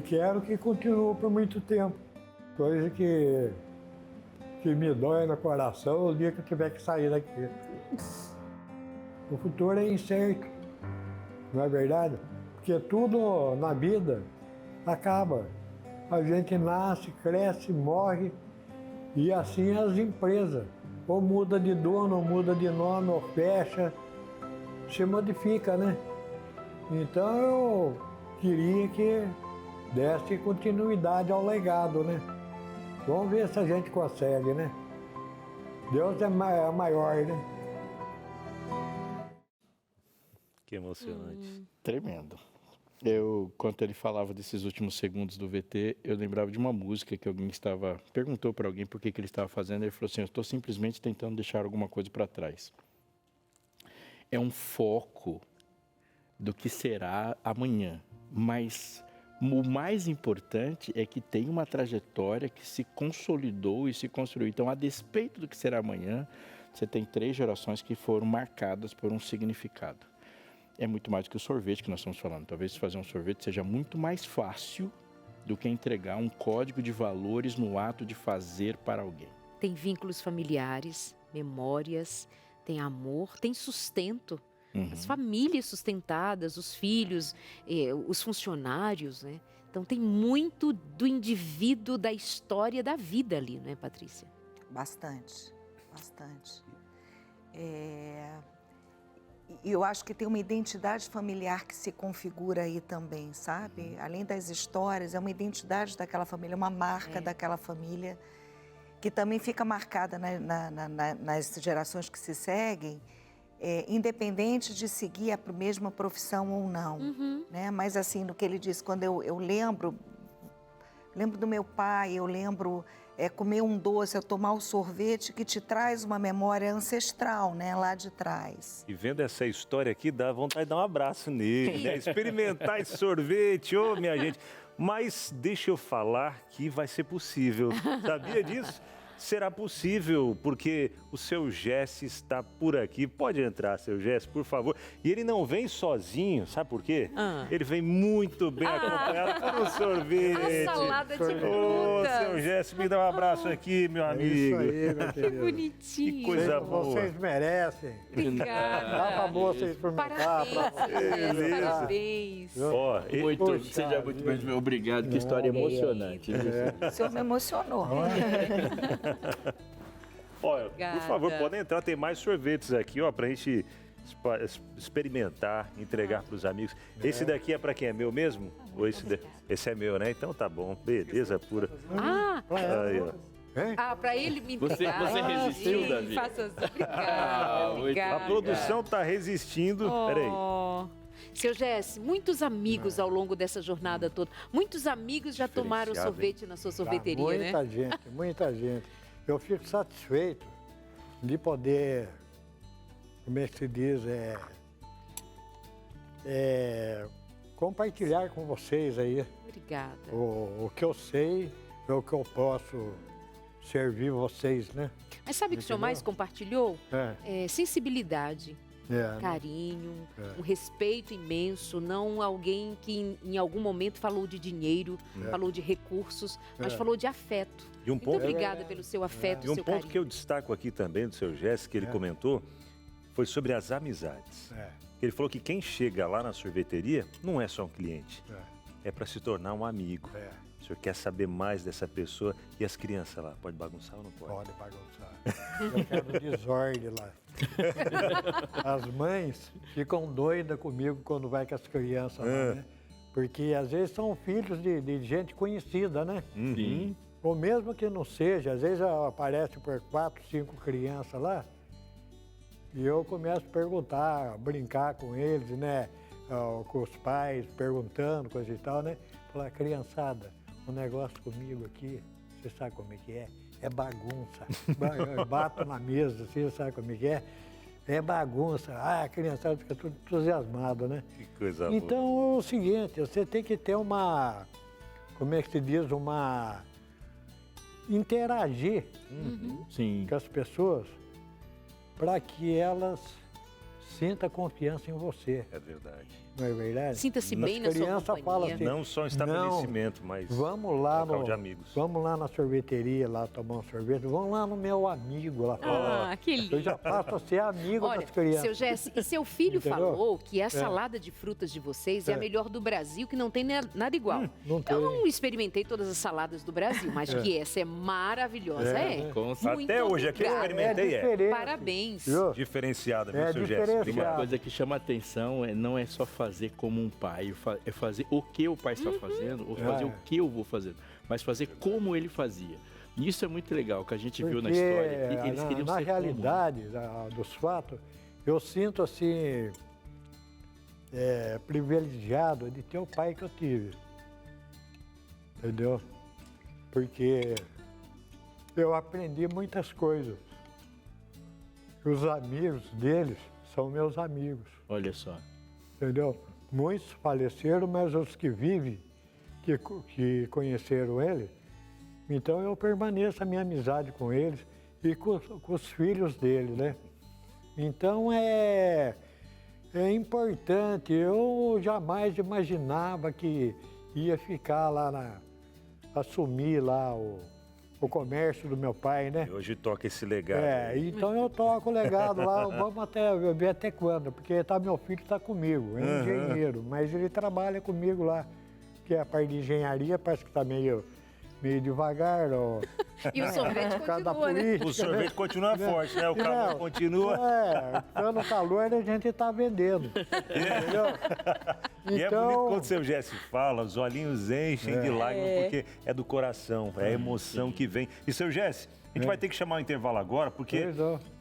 quero que continue por muito tempo. Coisa que me dói no coração o dia que eu tiver que sair daqui. O futuro é incerto, não é verdade? Porque tudo na vida acaba. A gente nasce, cresce, morre e assim as empresas. Ou muda de dono, ou muda de nome, ou fecha, se modifica, né? Então eu queria que desse continuidade ao legado, né? Vamos ver se a gente consegue, né? Deus é maior, né? Que emocionante. Tremendo. Quando ele falava desses últimos segundos do VT, eu lembrava de uma música que alguém perguntou para alguém por que ele estava fazendo, e ele falou assim, eu estou simplesmente tentando deixar alguma coisa para trás. É um foco do que será amanhã, mas o mais importante é que tem uma trajetória que se consolidou e se construiu. Então, a despeito do que será amanhã, você tem 3 gerações que foram marcadas por um significado. É muito mais do que o sorvete que nós estamos falando. Talvez fazer um sorvete seja muito mais fácil do que entregar um código de valores no ato de fazer para alguém. Tem vínculos familiares, memórias, tem amor, tem sustento. As famílias sustentadas, os filhos, os funcionários, né? Então tem muito do indivíduo, da história da vida ali, né, Patrícia? bastante. E eu acho que tem uma identidade familiar que se configura aí também, sabe? Além das histórias, é uma identidade daquela família, uma marca daquela família, que também fica marcada nas gerações que se seguem, independente de seguir a mesma profissão ou não. Né? Mas assim, no que ele disse, quando eu lembro do meu pai, eu lembro comer um doce, tomar um sorvete que te traz uma memória ancestral, né, lá de trás. E vendo essa história aqui, dá vontade de dar um abraço nele, né? Experimentar esse sorvete, minha gente. Mas deixa eu falar que vai ser possível. Sabia disso? Será possível, porque o seu Jesse está por aqui. Pode entrar, seu Jesse, por favor. E ele não vem sozinho, sabe por quê? Ele vem muito bem acompanhado por um sorvete. A salada de frutas. Seu Jesse, me dá um abraço aqui, meu amigo. Isso aí, meu Que querido. bonitinho. Que coisa boa. Vocês merecem. Obrigada. Dá pra moça experimentar. Parabéns, parabéns. Seja muito bem obrigado, que história emocionante. O senhor me emocionou. Olha, por favor, podem entrar, tem mais sorvetes aqui, pra gente experimentar, entregar para os amigos. Esse daqui é para quem? É meu mesmo? Ou esse é meu, né? Então tá bom, beleza pura. Aí, ó. Para ele me entregar. Você resistiu, Davi? Obrigada. A produção tá resistindo. Peraí. Seu Jesse, muitos amigos ao longo dessa jornada toda, muitos amigos já tomaram sorvete na sua sorveteria, né? Muita gente. Eu fico satisfeito de poder, como é que se diz, compartilhar com vocês aí. Obrigada. O que eu sei, o que eu posso servir vocês, né? Mas sabe o que o senhor mais compartilhou? Sensibilidade. Carinho, um respeito imenso, não alguém que em algum momento falou de dinheiro, falou de recursos, mas falou de afeto. E Muito obrigada pelo seu afeto, E um seu ponto carinho. que eu destaco aqui também do seu Jesse, que ele comentou, foi sobre as amizades. Ele falou que quem chega lá na sorveteria não é só um cliente, é para se tornar um amigo. O senhor quer saber mais dessa pessoa. E as crianças lá, pode bagunçar ou não pode? Pode bagunçar. Eu quero desordem lá. As mães ficam doidas comigo quando vai com as crianças lá, né? Porque às vezes são filhos de gente conhecida, né? Sim. Ou mesmo que não seja, às vezes aparece por 4, 5 crianças lá. E eu começo a perguntar, a brincar com eles, né? Com os pais, perguntando, coisa e tal, né? Falar, criançada, um negócio comigo aqui, você sabe como é que é? É bagunça. Eu bato na mesa, assim, sabe como é que é? É bagunça. A criançada fica tudo entusiasmada, né? Que coisa boa. Então, é o seguinte, você tem que ter uma, como é que se diz, interagir com as pessoas para que elas sintam confiança em você. É verdade. Não é verdade? Sinta-se bem na sua companhia. Fala assim, Não só um estabelecimento, mas vamos lá local de amigos. Vamos lá na sorveteria, lá tomar um sorvete. Vamos lá no meu amigo lá fora. Que lindo. Eu já passo a ser amigo das crianças. Seu Jesse, e seu filho Entendeu? falou que a salada de frutas de vocês é a melhor do Brasil, que não tem nada igual. Não tem. Eu não experimentei todas as saladas do Brasil, mas que essa é maravilhosa, Muito Até hoje aqui eu obrigada. experimentei, diferente. Parabéns. Viu? Diferenciada, viu, É seu Jesse? diferenciado. Obrigado. Uma coisa que chama atenção não é só fazer como um pai, é fazer o que o pai está fazendo, ou fazer o que eu vou fazer, mas fazer como ele fazia. E isso é muito legal, que a gente viu na história. Eles queriam na ser realidade dos fatos, eu sinto assim, privilegiado de ter o pai que eu tive. Entendeu? Porque eu aprendi muitas coisas. Os amigos deles são meus amigos. Olha só. Entendeu? Muitos faleceram, mas os que vivem, que conheceram ele, então eu permaneço a minha amizade com eles e com os filhos dele, né? Então é importante, eu jamais imaginava que ia ficar lá, assumir lá o comércio do meu pai, né? E hoje toca esse legado. Então eu toco o legado lá, vamos ver até quando, porque meu filho está comigo, é engenheiro, mas ele trabalha comigo lá, que é a parte de engenharia, parece que está meio devagar, E o sorvete Por causa da continua, né? política, O sorvete continua forte, né? O calor Não, continua. Pelo calor a gente está vendendo. Entendeu? E é bonito quando o seu Jesse fala, os olhinhos enchem de lágrimas, porque é do coração, é a emoção que vem. E seu Jesse, a gente vai ter que chamar o intervalo agora, porque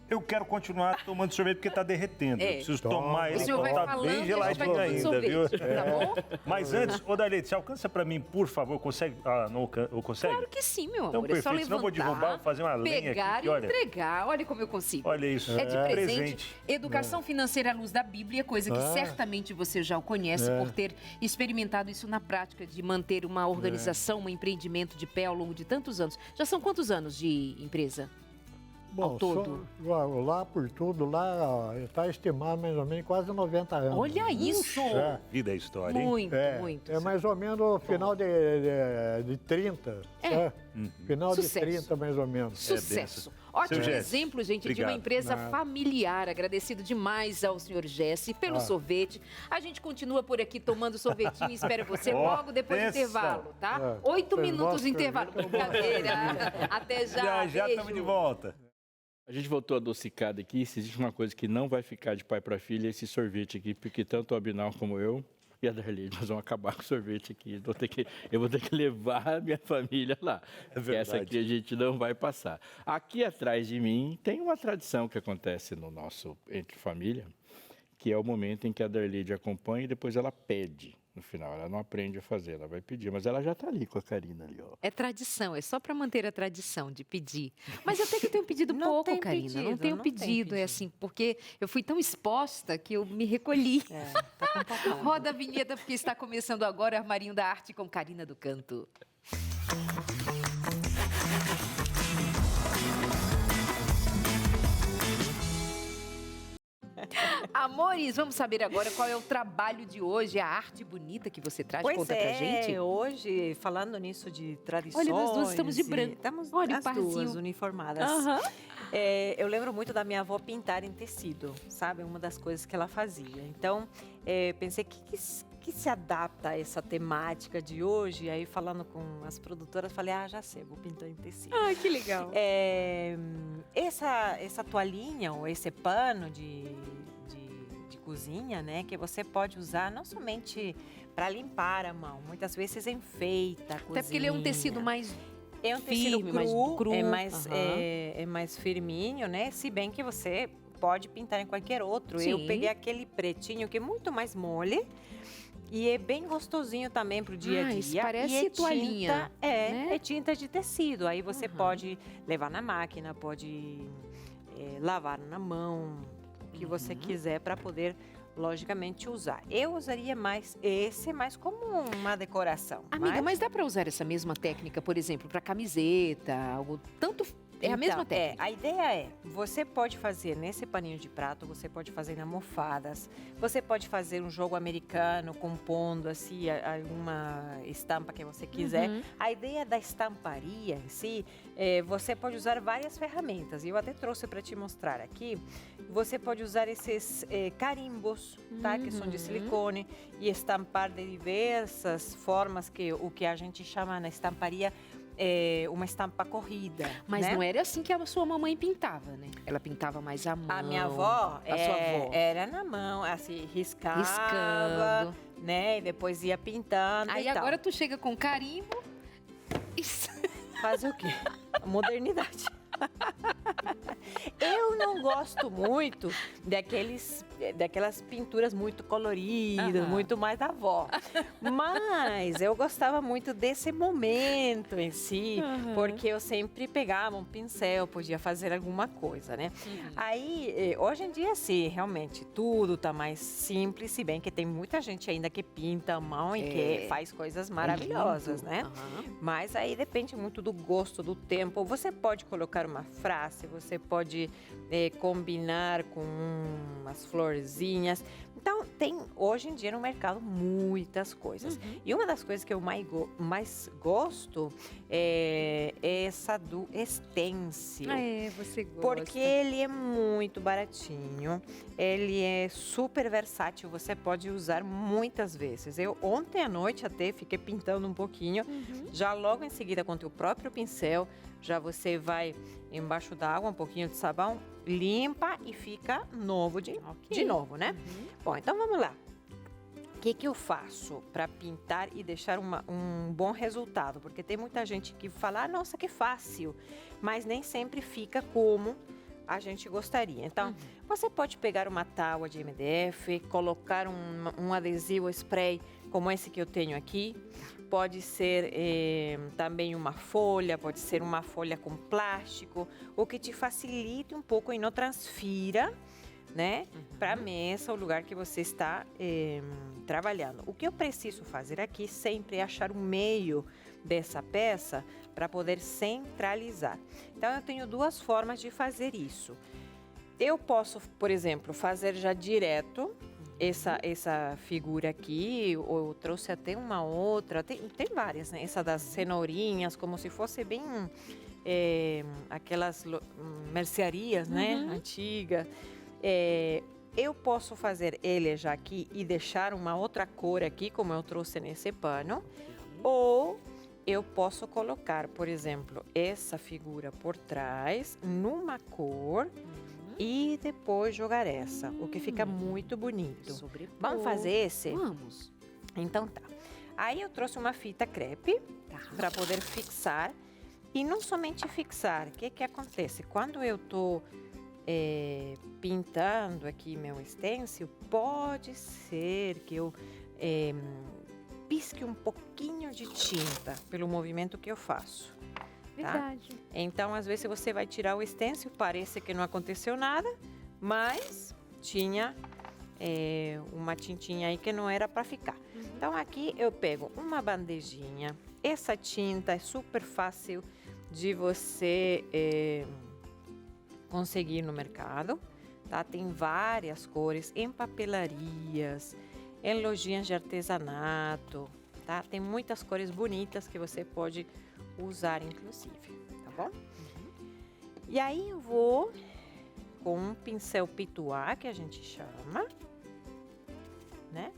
eu quero continuar tomando sorvete porque tá derretendo. Eu preciso tomar ele, senhor vai tá falando, bem a gente geladinho vai ainda, tomando viu? sorvete, tá bom? Mas antes, ô Darlete, você alcança pra mim, por favor, consegue? Ah, não consegue? Claro que sim, meu Então, amor. É só perfeito, senão eu vou levantar, derrubar, vou fazer uma lenha pegar aqui, e olha. entregar. Olha como eu consigo. Olha isso. É de presente. Educação financeira à luz da Bíblia, coisa que certamente você já o conhece por ter experimentado isso na prática de manter uma organização, um empreendimento de pé ao longo de tantos anos. Já são quantos anos de empresa? Bom, todo. Lá por tudo, lá está estimado mais ou menos quase 90 anos. Olha isso! Vida é história, hein? Muito, muito. É mais ou menos final de 30. Final Sucesso. de 30, mais ou menos. Sucesso. Ótimo Seu Jesse, exemplo, gente, de obrigado. uma empresa familiar. Agradecido demais ao senhor Jesse pelo sorvete. A gente continua por aqui tomando sorvetinho e espera você logo depois do intervalo, tá? 8 minutos de intervalo. Brincadeira. Até já. Já estamos de volta. A gente voltou adocicado aqui. Se existe uma coisa que não vai ficar de pai para filha, é esse sorvete aqui, porque tanto o Abinal como eu e a Darlene, nós vamos acabar com o sorvete aqui. Eu vou ter que levar a minha família lá. verdade. Essa aqui a gente não vai passar. Aqui atrás de mim tem uma tradição que acontece no nosso entre família, que é o momento em que a Darlene acompanha e depois ela pede. No final, ela não aprende a fazer, ela vai pedir, mas ela já está ali com a Karina ali, ó. É tradição, é só para manter a tradição de pedir. Mas até que eu tenho pedido pouco, Karina. Não tenho pedido, é assim, porque eu fui tão exposta que eu me recolhi. Tá complicado. Roda a vinheta, porque está começando agora o Armarinho da Arte com Karina do Canto. Amores, vamos saber agora qual é o trabalho de hoje, a arte bonita que você traz. Conta pra gente. Hoje, falando nisso de tradições... Olha, nós duas estamos de branco. Estamos Olha, o as parzinho. duas uniformadas. Aham. Eu lembro muito da minha avó pintar em tecido, sabe? Uma das coisas que ela fazia. Então, pensei que se adapta a essa temática de hoje. Aí, falando com as produtoras, falei, já sei, vou pintar em tecido. Ah, que legal. Essa toalhinha ou esse pano de cozinha, né, que você pode usar não somente para limpar a mão, muitas vezes enfeita a cozinha. Até porque ele é um tecido mais é um tecido firme, cru, mais cru. É mais firminho, né? Se bem que você pode pintar em qualquer outro. Sim. Eu peguei aquele pretinho que é muito mais mole. E é bem gostosinho também pro dia a dia. Isso parece e toalhinha, tinta, né? é tinta de tecido. Aí você pode levar na máquina, pode lavar na mão, o que você quiser para poder, logicamente, usar. Eu usaria mais esse, mais como uma decoração. Amiga, mas dá para usar essa mesma técnica, por exemplo, para camiseta, algo tanto... É a mesma técnica. A ideia você pode fazer nesse paninho de prato, você pode fazer em almofadas, você pode fazer um jogo americano compondo assim alguma estampa que você quiser. A ideia da estamparia em si, você pode usar várias ferramentas. Eu até trouxe para te mostrar aqui. Você pode usar esses carimbos, tá? Que são de silicone e estampar de diversas formas, o que a gente chama na estamparia uma estampa corrida. Mas né? não era assim que a sua mamãe pintava, né? Ela pintava mais à mão. A minha avó, a sua avó. era na mão, assim, riscava, Riscando. né? E depois ia pintando Aí e tal. agora tu chega com carimbo e... Fazer o quê? Modernidade. Eu não gosto muito daquelas pinturas muito coloridas, muito mais da avó. Mas eu gostava muito desse momento em si, porque eu sempre pegava um pincel, podia fazer alguma coisa, né? Aí, hoje em dia, sim, realmente, tudo tá mais simples, se bem que tem muita gente ainda que pinta a mão e que faz coisas maravilhosas, né? Mas aí depende muito do gosto, do tempo. Você pode colocar uma frase, você pode combinar com umas florzinhas. Então, tem hoje em dia no mercado muitas coisas. E uma das coisas que eu mais gosto é essa do Stencil. Você gosta. Porque ele é muito baratinho, ele é super versátil, você pode usar muitas vezes. Eu ontem à noite até fiquei pintando um pouquinho, já logo em seguida com o teu próprio pincel, já você vai embaixo da água, um pouquinho de sabão, limpa e fica novo de novo, né? Bom, então vamos lá. O que eu faço para pintar e deixar um bom resultado? Porque tem muita gente que fala, nossa, que fácil, mas nem sempre fica como a gente gostaria. Então, você pode pegar uma tábua de MDF, colocar um adesivo spray como esse que eu tenho aqui. Pode ser também uma folha, pode ser uma folha com plástico, o que te facilite um pouco e não transfira, né, para a mesa, o lugar que você está trabalhando. O que eu preciso fazer aqui sempre é achar um meio dessa peça para poder centralizar. Então, eu tenho duas formas de fazer isso. Eu posso, por exemplo, fazer já direto essa figura aqui, ou eu trouxe até uma outra, tem várias, né? Essa das cenourinhas, como se fosse bem aquelas mercearias, né? Antiga. Eu posso fazer ele já aqui e deixar uma outra cor aqui, como eu trouxe nesse pano, ou eu posso colocar, por exemplo, essa figura por trás, numa cor, e depois jogar essa, o que fica muito bonito. Vamos fazer esse? Vamos. Então tá. Aí eu trouxe uma fita crepe para poder fixar. E não somente fixar, o que acontece? Quando eu tô pintando aqui meu stencil, pode ser que eu pisque um pouquinho de tinta pelo movimento que eu faço. Verdade. Tá? Então, às vezes, você vai tirar o stencil, parece que não aconteceu nada, mas tinha uma tintinha aí que não era para ficar. Então, aqui eu pego uma bandejinha. Essa tinta é super fácil de você conseguir no mercado, tá? Tem várias cores, em papelarias, em lojinhas de artesanato, tá? Tem muitas cores bonitas que você pode usar, inclusive, tá bom? E aí eu vou com um pincel pituá, que a gente chama, né?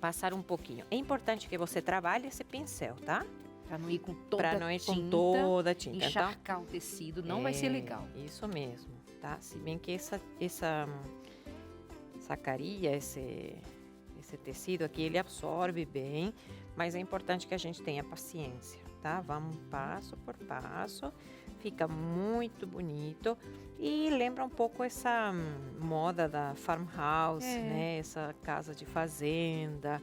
Passar um pouquinho. É importante que você trabalhe esse pincel, tá? Para não ir com toda a tinta. Para não ir com toda a tinta. Encharcar o tecido, não vai ser legal. Isso mesmo, tá? Se bem que essa sacaria, esse tecido aqui, ele absorve bem, mas é importante que a gente tenha paciência, tá? Vamos passo por passo, fica muito bonito e lembra um pouco essa moda da farmhouse, né? Essa casa de fazenda,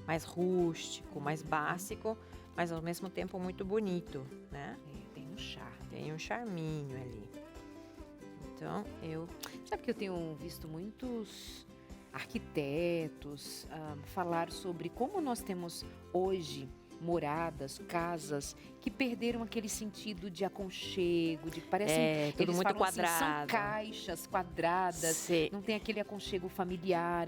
mais rústico, mais básico, mas ao mesmo tempo muito bonito, né? Tem um charme. Tem um charminho ali. Então, Sabe que eu tenho visto muitos arquitetos falar sobre como nós temos hoje moradas, casas que perderam aquele sentido de aconchego, de parecem tudo eles muito falam assim, quadrado. são caixas quadradas, Sim. não tem aquele aconchego familiar,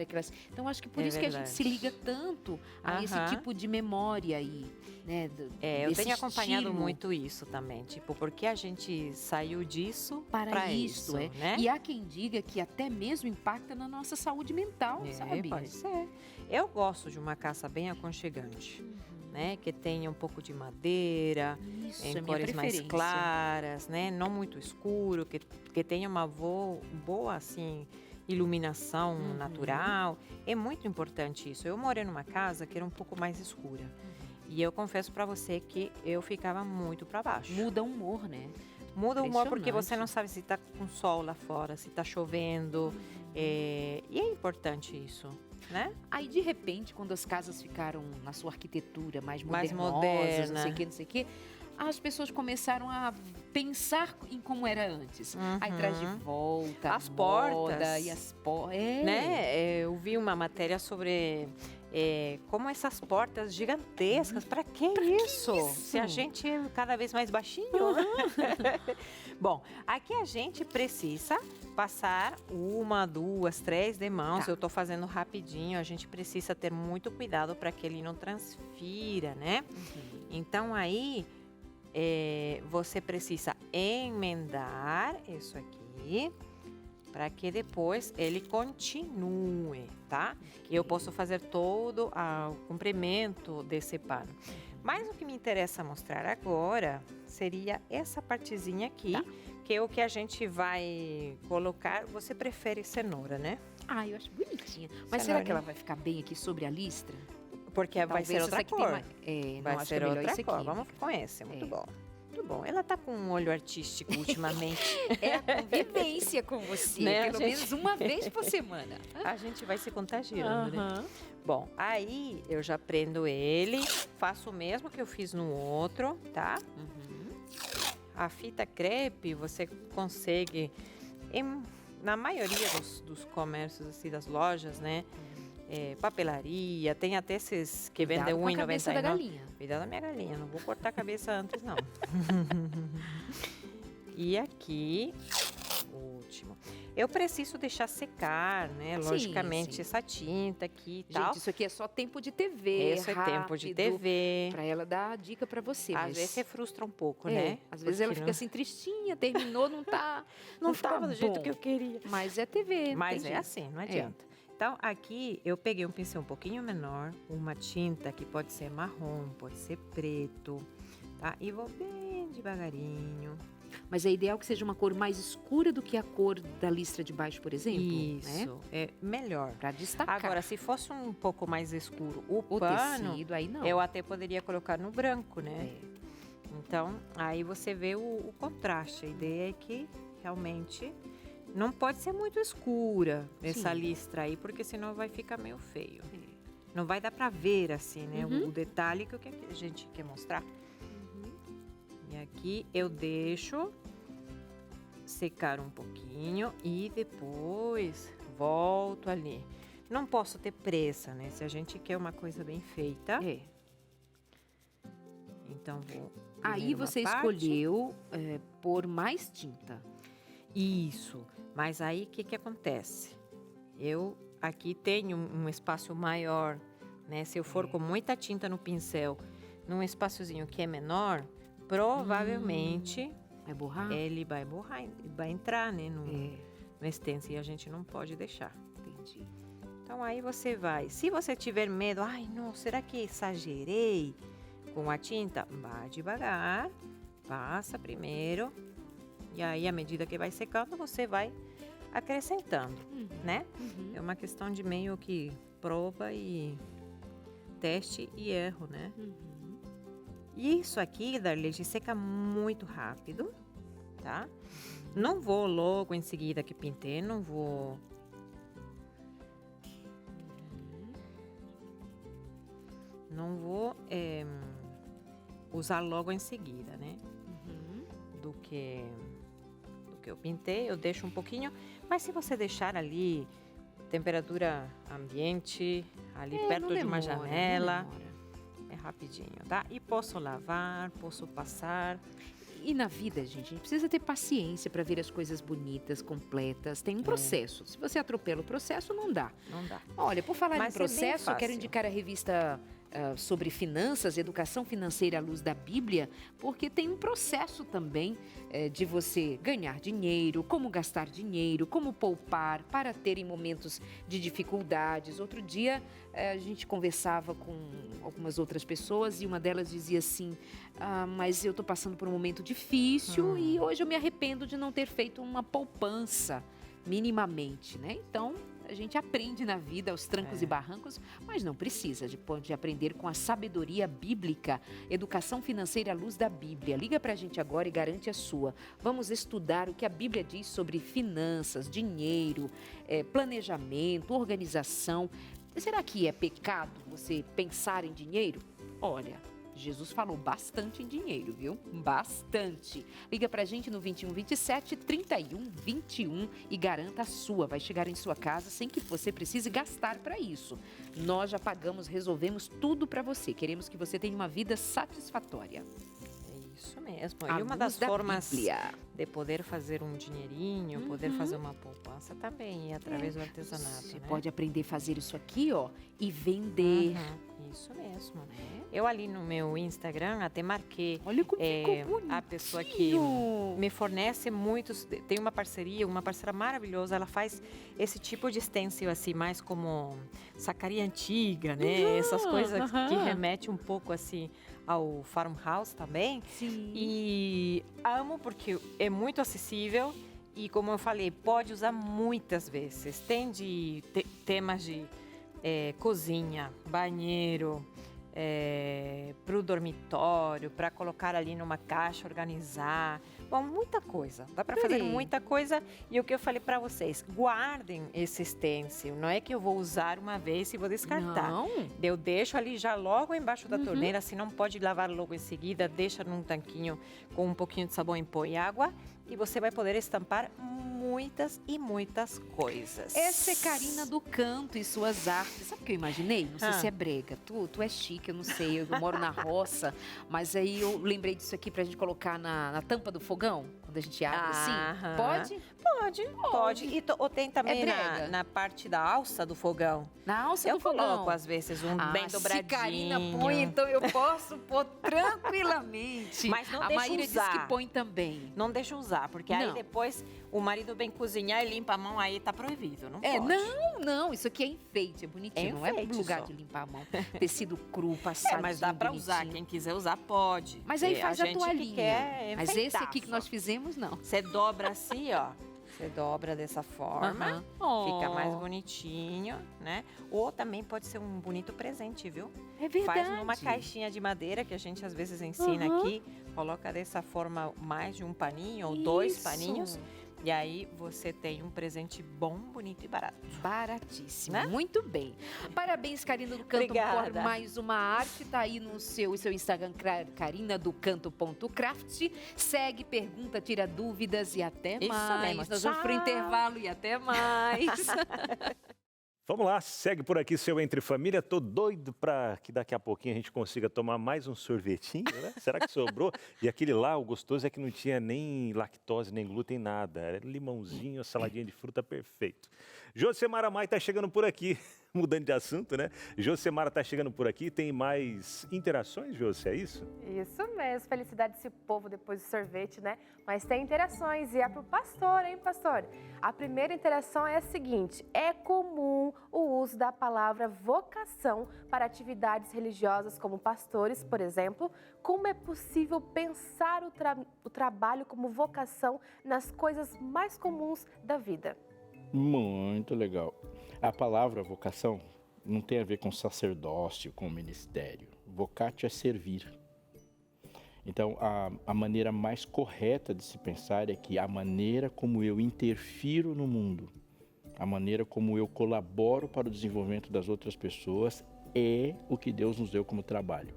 então acho que por isso que a gente se liga tanto a esse tipo de memória aí, né? Eu tenho acompanhado estilo. muito isso também, tipo, porque a gente saiu disso para isso, né? E há quem diga que até mesmo impacta na nossa saúde mental, sabe? Pode ser. Eu gosto de uma casa bem aconchegante. Né, que tenha um pouco de madeira, em cores mais claras, né, não muito escuro, que tenha uma boa assim, iluminação natural. É muito importante isso. Eu morei numa casa que era um pouco mais escura. E eu confesso para você que eu ficava muito para baixo. Muda o humor, né? Muda o humor porque você não sabe se está com sol lá fora, se está chovendo. E é importante isso. Né? Aí, de repente, quando as casas ficaram na sua arquitetura mais modernosas, moderna, não sei o que, as pessoas começaram a pensar em como era antes. Aí traz de volta as portas e as portas. Né? Eu vi uma matéria sobre como essas portas gigantescas. Para que isso? Se a gente é cada vez mais baixinho. Bom, aqui a gente precisa passar 1, 2, 3 demãos. Tá. Eu tô fazendo rapidinho. A gente precisa ter muito cuidado para que ele não transfira, né? Então aí você precisa emendar isso aqui para que depois ele continue, tá? E eu posso fazer todo o comprimento desse pano. Mas o que me interessa mostrar agora seria essa partezinha aqui, que é o que a gente vai colocar. Você prefere cenoura, né? Ah, eu acho bonitinha. Mas será que ela vai ficar bem aqui sobre a listra? Porque vai ser outra cor. Vai ser outra cor. Vamos com esse, muito bom. Muito bom. Ela tá com um olho artístico ultimamente. É a convivência com você, Né, pelo menos uma vez por semana. A gente vai se contagiando, né? Bom, aí eu já prendo ele, faço o mesmo que eu fiz no outro, tá? A fita crepe você consegue, na maioria dos comércios, assim, das lojas, né? Papelaria, tem até esses que vendem Cuidado com a cabeça da R$1,99. galinha. Cuidado da minha galinha, não vou cortar a cabeça antes, não. E aqui, o último. Eu preciso deixar secar, né? Logicamente, sim. essa tinta aqui e tal. Gente, isso aqui é só tempo de TV. Isso é tempo de TV. Pra ela dar a dica pra você. Às mas... vezes você frustra um pouco, né? Às vezes ela fica assim tristinha, terminou, não tá. Não tá estava do jeito bom. que eu queria. Mas é TV. não Mas tem é jeito. assim, não adianta. Então, aqui eu peguei um pincel um pouquinho menor, uma tinta que pode ser marrom, pode ser preto, tá? E vou bem devagarinho. Mas é ideal que seja uma cor mais escura do que a cor da listra de baixo, por exemplo. Isso, né? é melhor. Pra destacar. Agora, se fosse um pouco mais escuro o o pano, tecido, aí não. eu até poderia colocar no branco, né? Então, aí você vê o contraste. A ideia é que realmente não pode ser muito escura essa Sim. listra aí, porque senão vai ficar meio feio. Não vai dar pra ver assim, né? O detalhe que a gente quer mostrar. E aqui eu deixo secar um pouquinho e depois volto ali. Não posso ter pressa, né? Se a gente quer uma coisa bem feita. Então vou. Aí você escolheu pôr mais tinta. Isso. Mas aí o que acontece? Eu aqui tenho um espaço maior, né? Se eu for com muita tinta no pincel, num espaçozinho que é menor, provavelmente vai borrar? Ele vai borrar, vai entrar, né, no stencil, e a gente não pode deixar. Entendi. Então aí você vai. Se você tiver medo, ai, não, será que exagerei com a tinta? Vá devagar, passa primeiro, e aí à medida que vai secando, você vai acrescentando, né? É uma questão de meio que prova e teste e erro, né? E isso aqui, Darlete, seca muito rápido, tá? Não vou logo em seguida que pintei, não vou... Não vou usar logo em seguida, né? Do que eu pintei, eu deixo um pouquinho. Mas se você deixar ali, temperatura ambiente, ali perto de uma janela... É rapidinho, tá? E posso lavar, posso passar. E na vida, gente, a gente precisa ter paciência para ver as coisas bonitas, completas. Tem um processo. Se você atropela o processo, não dá. Não dá. Olha, por falar Mas em processo, é eu quero indicar a revista sobre finanças, educação financeira à luz da Bíblia, porque tem um processo também de você ganhar dinheiro, como gastar dinheiro, como poupar para ter em momentos de dificuldades. Outro dia a gente conversava com algumas outras pessoas e uma delas dizia assim, mas eu estou passando por um momento difícil e hoje eu me arrependo de não ter feito uma poupança minimamente, né? Então, a gente aprende na vida aos trancos e barrancos, mas não precisa, pode aprender com a sabedoria bíblica, educação financeira à luz da Bíblia. Liga pra gente agora e garante a sua. Vamos estudar o que a Bíblia diz sobre finanças, dinheiro, planejamento, organização. Será que é pecado você pensar em dinheiro? Olha, Jesus falou bastante em dinheiro, viu? Bastante. Liga pra gente no 21 27 31 21 e garanta a sua. Vai chegar em sua casa sem que você precise gastar para isso. Nós já pagamos, resolvemos tudo para você. Queremos que você tenha uma vida satisfatória. Isso mesmo. À E uma luz das da formas Bíblia. de poder fazer um dinheirinho, poder fazer uma poupança também, através do artesanato, Você né? pode aprender a fazer isso aqui, ó, e vender. Isso mesmo. Eu ali no meu Instagram até marquei Olha como ficou bonito. a pessoa que me fornece muitos, tem uma parceira maravilhosa, ela faz esse tipo de stencil assim, mais como sacaria antiga, né? Essas coisas que remete um pouco assim ao farmhouse também. Sim. E amo porque é muito acessível e, como eu falei, pode usar muitas vezes. Tem de temas de cozinha, banheiro, para o dormitório, para colocar ali numa caixa, organizar. Bom, muita coisa. Dá para fazer muita coisa. E o que eu falei para vocês, guardem esse stencil. Não é que eu vou usar uma vez e vou descartar. Não. Eu deixo ali já logo embaixo da torneira, se não pode lavar logo em seguida, deixa num tanquinho com um pouquinho de sabão em pó e água e você vai poder estampar muitas e muitas coisas. Essa é Karina do Canto e suas artes. Sabe o que eu imaginei? Não sei se é brega. Tu é chique, eu não sei. Eu moro na roça, mas aí eu lembrei disso aqui pra gente colocar na tampa do fogão, quando a gente abre assim. Pode? Pode. E ou tem também brega. na parte da alça do fogão. Na alça do Eu fogão. coloco, às vezes, bem dobradinho. Se Karina põe, então eu posso pôr tranquilamente. Mas não a deixa Maíra usar. diz que põe também. Não deixa usar, porque aí Não. depois o marido vem cozinhar e limpa a mão, aí tá proibido, não pode. Não, isso aqui é enfeite, é bonitinho, É não é enfeite lugar só. de limpar a mão. Tecido cru, passadinho, Mas dá pra usar, bonitinho. quem quiser usar pode. Mas aí faz a gente que toalhinha. quer Mas esse enfeitar aqui que só. nós fizemos, não. Você dobra assim, ó. Você dobra dessa forma, fica mais bonitinho, né? Ou também pode ser um bonito presente, viu? É verdade. Faz numa caixinha de madeira que a gente às vezes ensina aqui, coloca dessa forma mais de um paninho ou 2 paninhos. E aí você tem um presente bom, bonito e barato. Baratíssimo, Né? muito bem. Parabéns, Karina do Canto, Obrigada. por mais uma arte. Tá aí no seu Instagram, carinadocanto.craft. Segue, pergunta, tira dúvidas e até Isso mais. mesmo. Nós vamos pro Tchau. intervalo e até mais. Vamos lá, segue por aqui seu Entre Família. Tô doido para que daqui a pouquinho a gente consiga tomar mais um sorvetinho, né? Será que sobrou? E aquele lá, o gostoso é que não tinha nem lactose, nem glúten, nada. Era limãozinho, saladinha de fruta, perfeito. Josemara Maia tá chegando por aqui, mudando de assunto, né? Josemara tá chegando por aqui, tem mais interações, José, é isso? Isso mesmo, felicidade desse povo depois do sorvete, né? Mas tem interações e é pro pastor, hein, pastor? A primeira interação é a seguinte: é comum o uso da palavra vocação para atividades religiosas como pastores, por exemplo. Como é possível pensar o trabalho como vocação nas coisas mais comuns da vida? Muito legal. A palavra vocação não tem a ver com sacerdócio, com ministério. Vocatio é servir. Então, a maneira mais correta de se pensar é que a maneira como eu interfiro no mundo, a maneira como eu colaboro para o desenvolvimento das outras pessoas é o que Deus nos deu como trabalho.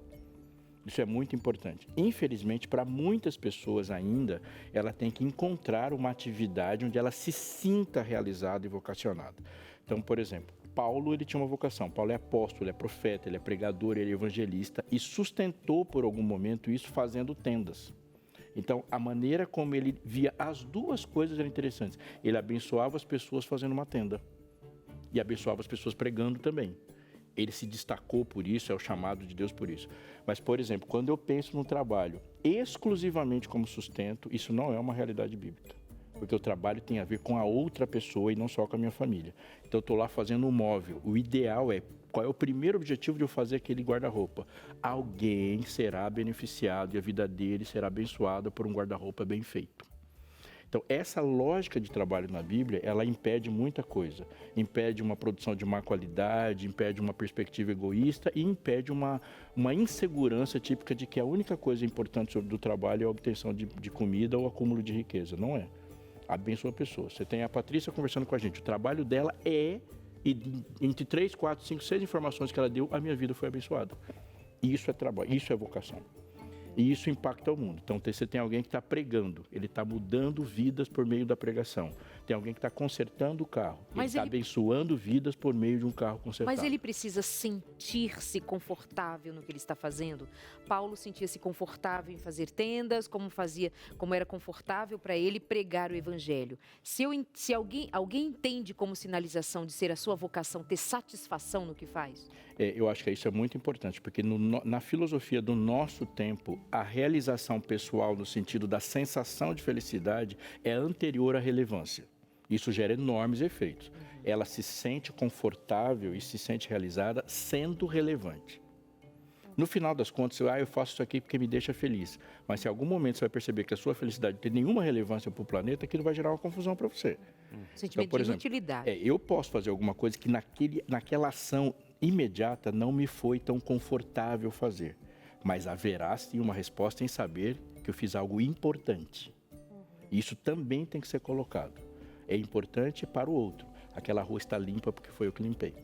Isso é muito importante. Infelizmente, para muitas pessoas ainda, ela tem que encontrar uma atividade onde ela se sinta realizada e vocacionada. Então, por exemplo, Paulo, ele tinha uma vocação. Paulo é apóstolo, ele é profeta, ele é pregador, ele é evangelista e sustentou por algum momento isso fazendo tendas. Então, a maneira como ele via as duas coisas era interessante. Ele abençoava as pessoas fazendo uma tenda e abençoava as pessoas pregando também. Ele se destacou por isso, é o chamado de Deus por isso. Mas, por exemplo, quando eu penso no trabalho exclusivamente como sustento, isso não é uma realidade bíblica. Porque o trabalho tem a ver com a outra pessoa e não só com a minha família. Então, eu estou lá fazendo um móvel. O ideal é, qual é o primeiro objetivo de eu fazer aquele guarda-roupa? Alguém será beneficiado e a vida dele será abençoada por um guarda-roupa bem feito. Então, essa lógica de trabalho na Bíblia, ela impede muita coisa. Impede uma produção de má qualidade, impede uma perspectiva egoísta e impede uma insegurança típica de que a única coisa importante sobre o trabalho é a obtenção de comida ou acúmulo de riqueza. Não é. Abençoa a pessoa. Você tem a Patrícia conversando com a gente. O trabalho dela é, e entre 3, 4, 5, 6 informações que ela deu, a minha vida foi abençoada. Isso é trabalho, isso é vocação. E isso impacta o mundo. Então, você tem alguém que está pregando, ele está mudando vidas por meio da pregação. Tem alguém que está consertando o carro, ele está abençoando vidas por meio de um carro consertado. Mas ele precisa sentir-se confortável no que ele está fazendo. Paulo sentia-se confortável em fazer tendas, como era confortável para ele pregar o evangelho. Se alguém entende como sinalização de ser a sua vocação, ter satisfação no que faz? Eu acho que isso é muito importante, porque na filosofia do nosso tempo, a realização pessoal no sentido da sensação de felicidade é anterior à relevância. Isso gera enormes efeitos. Ela se sente confortável e se sente realizada sendo relevante. No final das contas, eu faço isso aqui porque me deixa feliz. Mas se em algum momento você vai perceber que a sua felicidade não tem nenhuma relevância para o planeta, aquilo vai gerar uma confusão para você. Sentimento Então, por exemplo, de inutilidade. Eu posso fazer alguma coisa que naquela ação imediata não me foi tão confortável fazer. Mas haverá sim uma resposta em saber que eu fiz algo importante. Isso também tem que ser colocado. É importante para o outro. Aquela rua está limpa porque foi eu que limpei.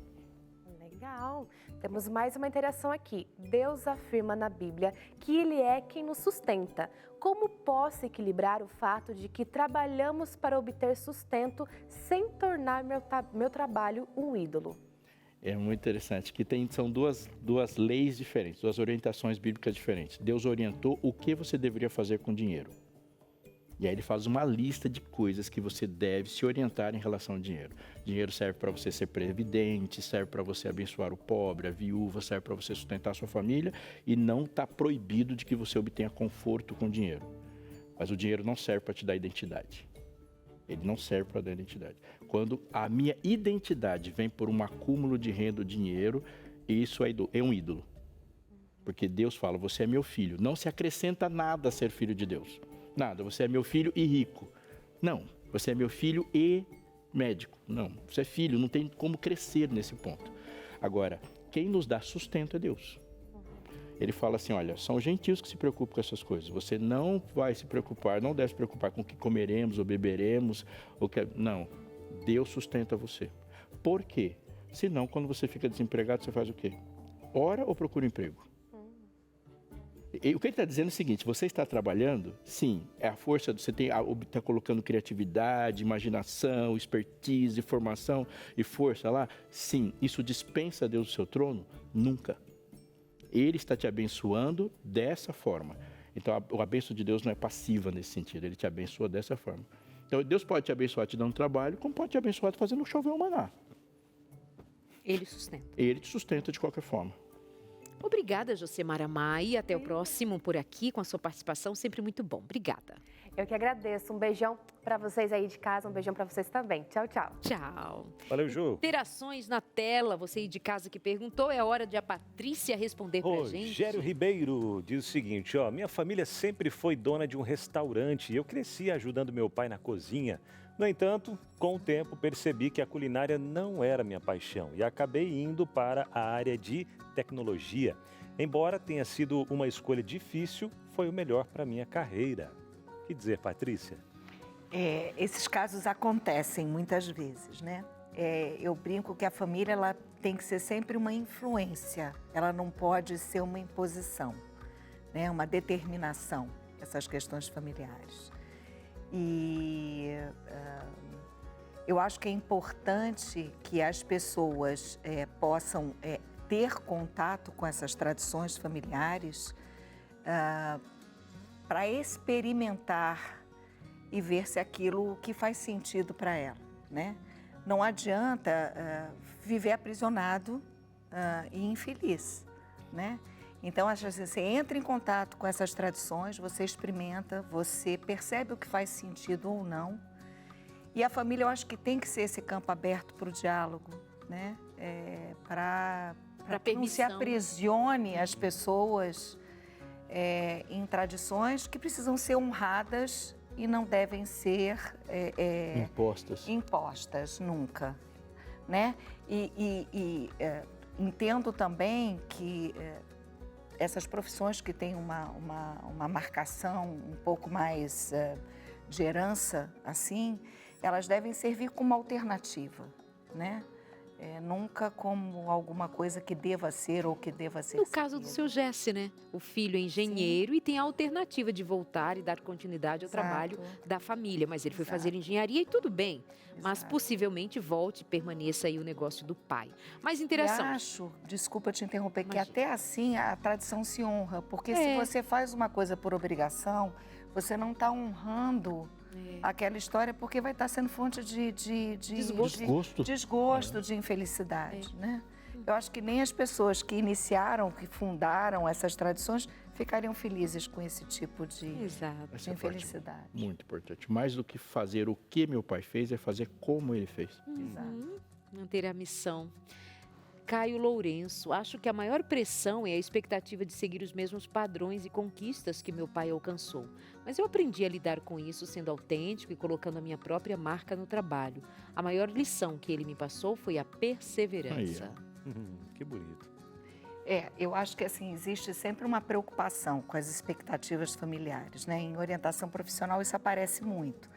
Legal. Temos mais uma interação aqui. Deus afirma na Bíblia que Ele é quem nos sustenta. Como posso equilibrar o fato de que trabalhamos para obter sustento sem tornar meu trabalho um ídolo? É muito interessante, que são duas leis diferentes, duas orientações bíblicas diferentes. Deus orientou o que você deveria fazer com dinheiro. E aí ele faz uma lista de coisas que você deve se orientar em relação ao dinheiro. Dinheiro serve para você ser previdente, serve para você abençoar o pobre, a viúva, serve para você sustentar a sua família e não está proibido de que você obtenha conforto com dinheiro. Mas o dinheiro não serve para te dar identidade. Ele não serve para dar identidade. Quando a minha identidade vem por um acúmulo de renda ou dinheiro, isso é um ídolo. Porque Deus fala, você é meu filho. Não se acrescenta nada a ser filho de Deus. Nada, você é meu filho e rico. Não, você é meu filho e médico. Não, você é filho, não tem como crescer nesse ponto. Agora, quem nos dá sustento é Deus. Ele fala assim, olha, são gentios que se preocupam com essas coisas. Você não vai se preocupar, não deve se preocupar com o que comeremos ou beberemos. Não, Deus sustenta você. Por quê? Senão, quando você fica desempregado, você faz o quê? Ora ou procura emprego? E o que ele está dizendo é o seguinte, você está trabalhando, sim, é a força, você está colocando criatividade, imaginação, expertise, formação e força lá, sim, isso dispensa Deus do seu trono? Nunca. Ele está te abençoando dessa forma. Então, a bênção de Deus não é passiva nesse sentido, ele te abençoa dessa forma. Então, Deus pode te abençoar te dando trabalho, como pode te abençoar te fazendo chover um maná. Ele sustenta. Ele te sustenta de qualquer forma. Obrigada, Josemara Mai. Até o próximo por aqui com a sua participação, sempre muito bom. Obrigada. Eu que agradeço. Um beijão para vocês aí de casa, um beijão para vocês também. Tchau, tchau. Tchau. Valeu, Ju. Interações na tela. Você aí de casa que perguntou, é hora de a Patrícia responder pra gente. Rogério Ribeiro diz o seguinte, minha família sempre foi dona de um restaurante e eu cresci ajudando meu pai na cozinha. No entanto, com o tempo percebi que a culinária não era minha paixão e acabei indo para a área de tecnologia. Embora tenha sido uma escolha difícil, foi o melhor para minha carreira. O que dizer, Patrícia? Esses casos acontecem muitas vezes, né? Eu brinco que a família ela tem que ser sempre uma influência, ela não pode ser uma imposição, né? Uma determinação, essas questões familiares. E eu acho que é importante que as pessoas possam ter contato com essas tradições familiares para experimentar e ver se aquilo que faz sentido para ela, né? Não adianta viver aprisionado e infeliz, né? Então, você entra em contato com essas tradições, você experimenta, você percebe o que faz sentido ou não. E a família, eu acho que tem que ser esse campo aberto para o diálogo, né? Para que não se aprisione as pessoas em tradições que precisam ser honradas e não devem ser impostas nunca, né? Entendo também que essas profissões que têm uma marcação um pouco mais de herança, assim, elas devem servir como alternativa, né? nunca como alguma coisa que deva ser ou que deva ser No caso do seguida. seu Jesse, né? O filho é engenheiro e tem a alternativa de voltar e dar continuidade ao trabalho da família. Mas ele foi fazer engenharia e tudo bem. Mas Exato. possivelmente volte e permaneça aí o negócio do pai. Mais E interação. acho, desculpa te interromper, que Imagina. até assim a tradição se honra. Porque se você faz uma coisa por obrigação, você não está honrando aquela história, porque vai estar sendo fonte de desgosto, de infelicidade, né? Eu acho que nem as pessoas que iniciaram, que fundaram essas tradições, ficariam felizes com esse tipo de Exato. Essa é a parte infelicidade. muito importante. Mais do que fazer o que meu pai fez, é fazer como ele fez. Exato. Manter a missão. Caio Lourenço, acho que a maior pressão é a expectativa de seguir os mesmos padrões e conquistas que meu pai alcançou. Mas eu aprendi a lidar com isso sendo autêntico e colocando a minha própria marca no trabalho. A maior lição que ele me passou foi a perseverança. Que bonito. Eu acho que assim, existe sempre uma preocupação com as expectativas familiares, né? Em orientação profissional isso aparece muito.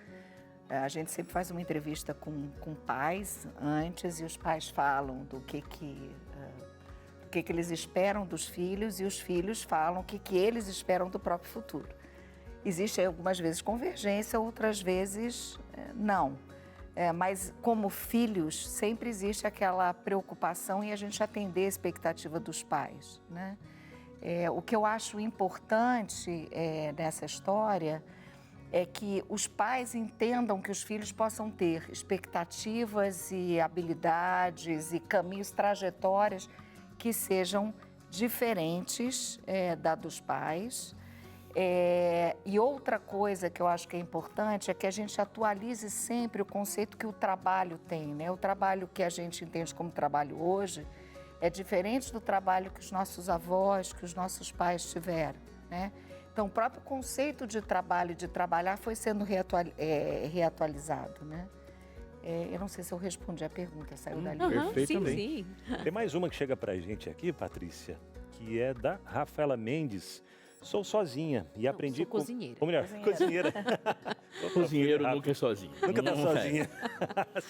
A gente sempre faz uma entrevista com pais antes e os pais falam do que eles esperam dos filhos e os filhos falam o que eles esperam do próprio futuro. Existe algumas vezes convergência, outras vezes não. Mas como filhos sempre existe aquela preocupação em a gente atender a expectativa dos pais, né? O que eu acho importante nessa história é que os pais entendam que os filhos possam ter expectativas e habilidades e caminhos, trajetórias que sejam diferentes da dos pais. E outra coisa que eu acho que é importante é que a gente atualize sempre o conceito que o trabalho tem, né? O trabalho que a gente entende como trabalho hoje é diferente do trabalho que os nossos avós, que os nossos pais tiveram, né? Então, o próprio conceito de trabalho, de trabalhar, foi sendo reatualizado, né? Eu não sei se eu respondi a pergunta, saiu dali. Perfeitamente. Sim. Tem mais uma que chega pra gente aqui, Patrícia, que é da Rafaela Mendes. Sou sozinha e aprendi... sou cozinheira. Ou melhor, cozinheira. Cozinheiro nunca é sozinho. Nunca tá Não sozinha.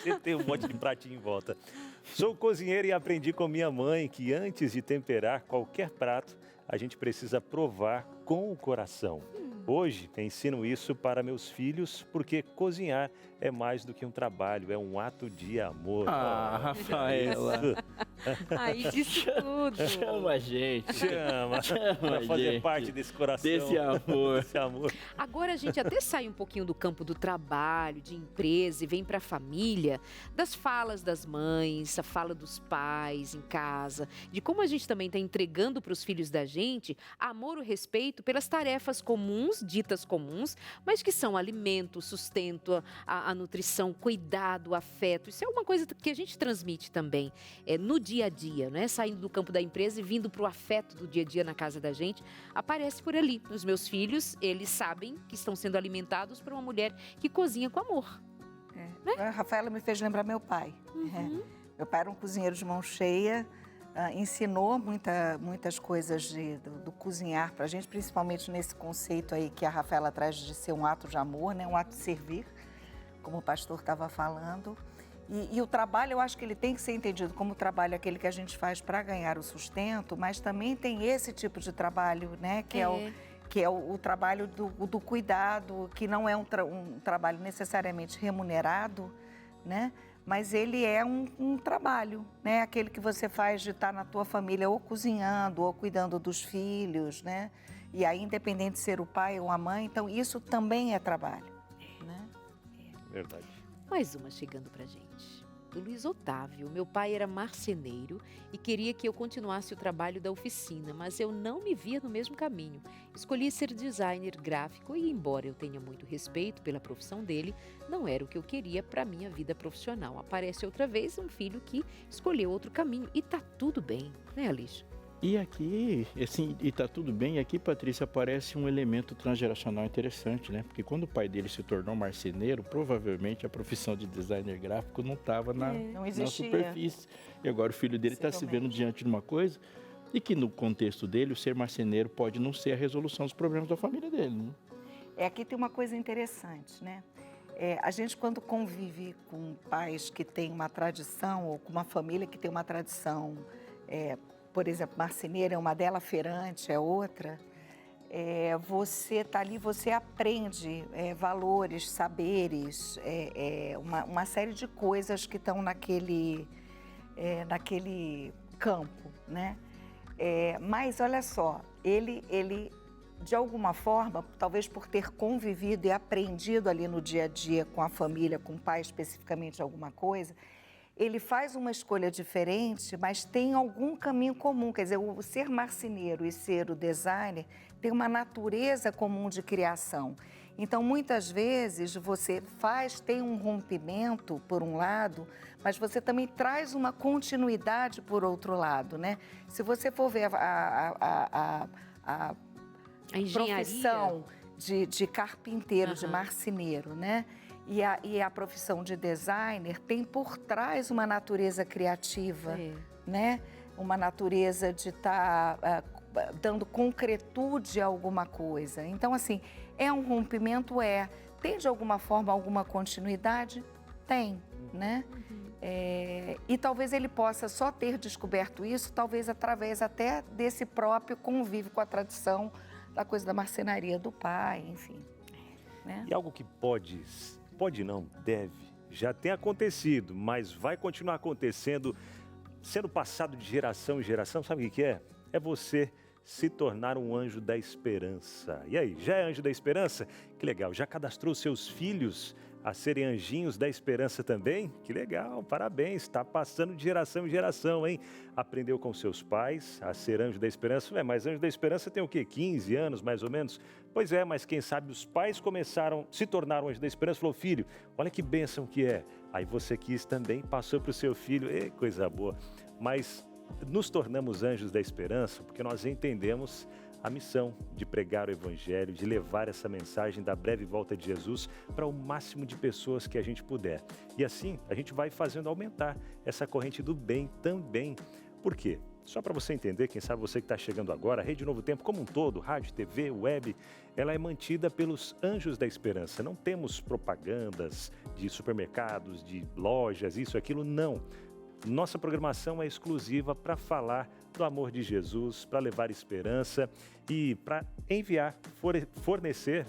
Sempre tem um monte de pratinho em volta. Sou cozinheira e aprendi com minha mãe que antes de temperar qualquer prato, a gente precisa provar com o coração. Hoje, ensino isso para meus filhos, porque cozinhar é mais do que um trabalho, é um ato de amor. Rafaela. Aí disse tudo. Chama a gente. Chama para fazer parte desse coração. Desse amor. Desse amor. Agora a gente até sai um pouquinho do campo do trabalho, de empresa e vem para a família, das falas das mães, a fala dos pais em casa, de como a gente também está entregando para os filhos da gente amor e respeito pelas tarefas comuns, ditas comuns, mas que são alimento, sustento, a nutrição, cuidado, afeto. Isso é uma coisa que a gente transmite também no dia a dia, né? Saindo do campo da empresa e vindo para o afeto do dia a dia na casa da gente, aparece por ali. Os meus filhos, eles sabem que estão sendo alimentados por uma mulher que cozinha com amor. A Rafaela me fez lembrar meu pai. Meu pai era um cozinheiro de mão cheia, ensinou muitas coisas do cozinhar para a gente, principalmente nesse conceito aí que a Rafaela traz de ser um ato de amor, né? Um ato de servir, como o pastor estava falando. E o trabalho, eu acho que ele tem que ser entendido como trabalho aquele que a gente faz para ganhar o sustento, mas também tem esse tipo de trabalho, né? Que é o trabalho do cuidado, que não é um trabalho necessariamente remunerado, né? Mas ele é um trabalho, né? Aquele que você faz de estar na tua família ou cozinhando ou cuidando dos filhos, né? E aí, independente de ser o pai ou a mãe, então isso também é trabalho, né? Verdade. Mais uma chegando pra gente. Do Luiz Otávio. Meu pai era marceneiro e queria que eu continuasse o trabalho da oficina, mas eu não me via no mesmo caminho. Escolhi ser designer gráfico e, embora eu tenha muito respeito pela profissão dele, não era o que eu queria para minha vida profissional. Aparece outra vez um filho que escolheu outro caminho e tá tudo bem, né, Alício? E aqui, assim, e tá tudo bem, e aqui, Patrícia, aparece um elemento transgeracional interessante, né? Porque quando o pai dele se tornou marceneiro, provavelmente a profissão de designer gráfico não estava na superfície. E agora o filho dele está se vendo diante de uma coisa e que no contexto dele, o ser marceneiro pode não ser a resolução dos problemas da família dele, né? Aqui tem uma coisa interessante, né? A gente, quando convive com pais que têm uma tradição, ou com uma família que tem uma tradição, por exemplo, marceneira é uma dela, feirante é outra, você está ali, você aprende valores, saberes, uma série de coisas que estão naquele campo, né? Mas olha só, ele de alguma forma, talvez por ter convivido e aprendido ali no dia a dia com a família, com o pai especificamente alguma coisa, ele faz uma escolha diferente, mas tem algum caminho comum. Quer dizer, o ser marceneiro e ser o designer tem uma natureza comum de criação. Então, muitas vezes, você tem um rompimento por um lado, mas você também traz uma continuidade por outro lado, né? Se você for ver a profissão de carpinteiro, de marceneiro, né? E a profissão de designer tem por trás uma natureza criativa, né? Uma natureza de estar dando concretude a alguma coisa. Então, assim, é um rompimento? Tem de alguma forma alguma continuidade? Tem, né? E talvez ele possa só ter descoberto isso, talvez através até desse próprio convívio com a tradição da coisa da marcenaria do pai, enfim. Né? E algo que pode não, deve, já tem acontecido, mas vai continuar acontecendo, sendo passado de geração em geração, sabe o que é? É você se tornar um anjo da esperança. E aí, já é anjo da esperança? Que legal, já cadastrou seus filhos a serem anjinhos da esperança também? Que legal, parabéns, está passando de geração em geração, hein? Aprendeu com seus pais a ser anjo da esperança, mas anjo da esperança tem o quê? 15 anos, mais ou menos? Pois é, mas quem sabe os pais se tornaram anjo da esperança, falou, filho, olha que bênção que é. Aí você quis também, passou para o seu filho, coisa boa. Mas nos tornamos anjos da esperança porque nós entendemos a missão de pregar o Evangelho, de levar essa mensagem da breve volta de Jesus para o máximo de pessoas que a gente puder. E assim, a gente vai fazendo aumentar essa corrente do bem também. Por quê? Só para você entender, quem sabe você que está chegando agora, a Rede Novo Tempo como um todo, rádio, TV, web, ela é mantida pelos anjos da esperança. Não temos propagandas de supermercados, de lojas, isso, aquilo, não. Nossa programação é exclusiva para falar do amor de Jesus, para levar esperança e para enviar, fornecer,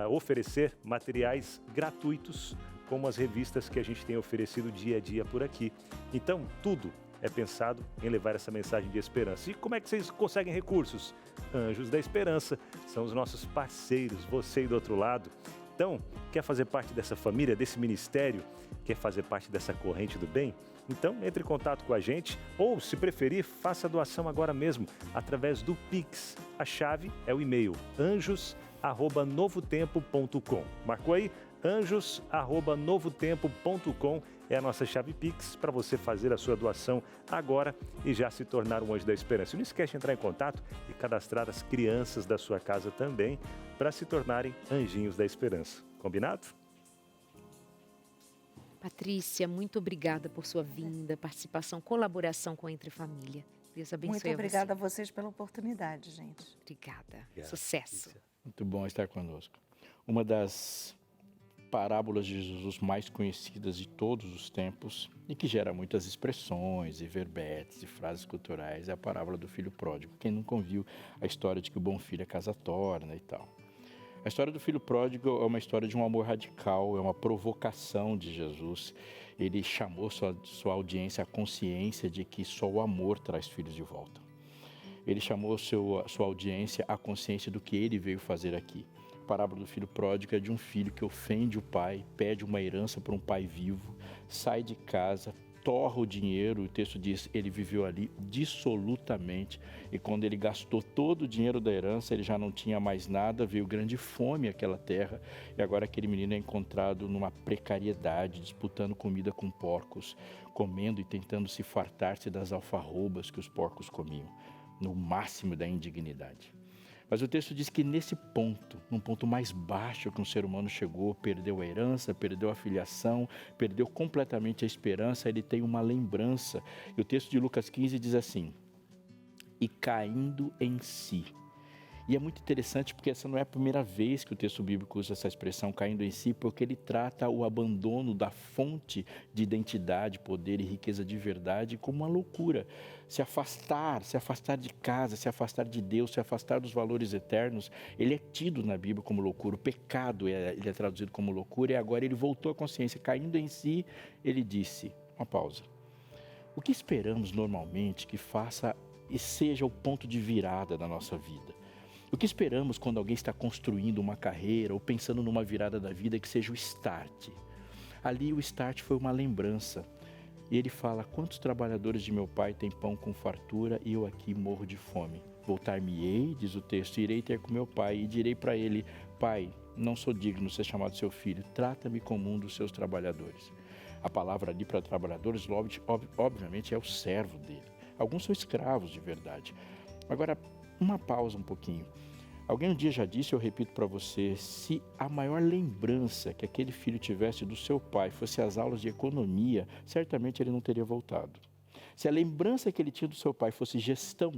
oferecer materiais gratuitos, como as revistas que a gente tem oferecido dia a dia por aqui. Então, tudo é pensado em levar essa mensagem de esperança. E como é que vocês conseguem recursos? Anjos da Esperança são os nossos parceiros, você aí do outro lado. Então, quer fazer parte dessa família, desse ministério? Quer fazer parte dessa corrente do bem? Então, entre em contato com a gente ou, se preferir, faça a doação agora mesmo, através do Pix. A chave é o e-mail anjos@novotempo.com. Marcou aí? anjos@novotempo.com é a nossa chave Pix para você fazer a sua doação agora e já se tornar um anjo da esperança. E não esquece de entrar em contato e cadastrar as crianças da sua casa também para se tornarem anjinhos da esperança. Combinado? Patrícia, muito obrigada por sua vinda, participação, colaboração com Entre Família. Deus abençoe Muito obrigada a vocês pela oportunidade, gente. Obrigada. Sucesso. Muito bom estar conosco. Uma das parábolas de Jesus mais conhecidas de todos os tempos e que gera muitas expressões e verbetes e frases culturais é a parábola do filho pródigo. Quem nunca ouviu a história de que o bom filho a casa torna e tal. A história do filho pródigo é uma história de um amor radical, é uma provocação de Jesus. Ele chamou sua audiência à consciência de que só o amor traz filhos de volta. Ele chamou sua audiência à consciência do que ele veio fazer aqui. A parábola do filho pródigo é de um filho que ofende o pai, pede uma herança para um pai vivo, sai de casa, torra o dinheiro, o texto diz, ele viveu ali dissolutamente e quando ele gastou todo o dinheiro da herança, ele já não tinha mais nada, veio grande fome àquela terra e agora aquele menino é encontrado numa precariedade, disputando comida com porcos, comendo e tentando se fartar-se das alfarrobas que os porcos comiam, no máximo da indignidade. Mas o texto diz que nesse ponto, num ponto mais baixo que um ser humano chegou, perdeu a herança, perdeu a filiação, perdeu completamente a esperança, ele tem uma lembrança. E o texto de Lucas 15 diz assim, e caindo em si. E é muito interessante porque essa não é a primeira vez que o texto bíblico usa essa expressão caindo em si, porque ele trata o abandono da fonte de identidade, poder e riqueza de verdade como uma loucura. Se afastar de casa, se afastar de Deus, se afastar dos valores eternos, ele é tido na Bíblia como loucura. O pecado, ele é traduzido como loucura, e agora ele voltou à consciência. Caindo em si, ele disse, uma pausa, o que esperamos normalmente que faça e seja o ponto de virada da nossa vida? O que esperamos quando alguém está construindo uma carreira ou pensando numa virada da vida que seja o start? Ali o start foi uma lembrança. E ele fala, quantos trabalhadores de meu pai têm pão com fartura e eu aqui morro de fome? Voltar-me-ei, diz o texto, irei ter com meu pai e direi para ele, pai, não sou digno de ser chamado seu filho, trata-me como um dos seus trabalhadores. A palavra ali para trabalhadores, obviamente, é o servo dele. Alguns são escravos de verdade. Agora, uma pausa um pouquinho. Alguém um dia já disse, eu repito para você, se a maior lembrança que aquele filho tivesse do seu pai fosse as aulas de economia, certamente ele não teria voltado. Se a lembrança que ele tinha do seu pai fosse gestão,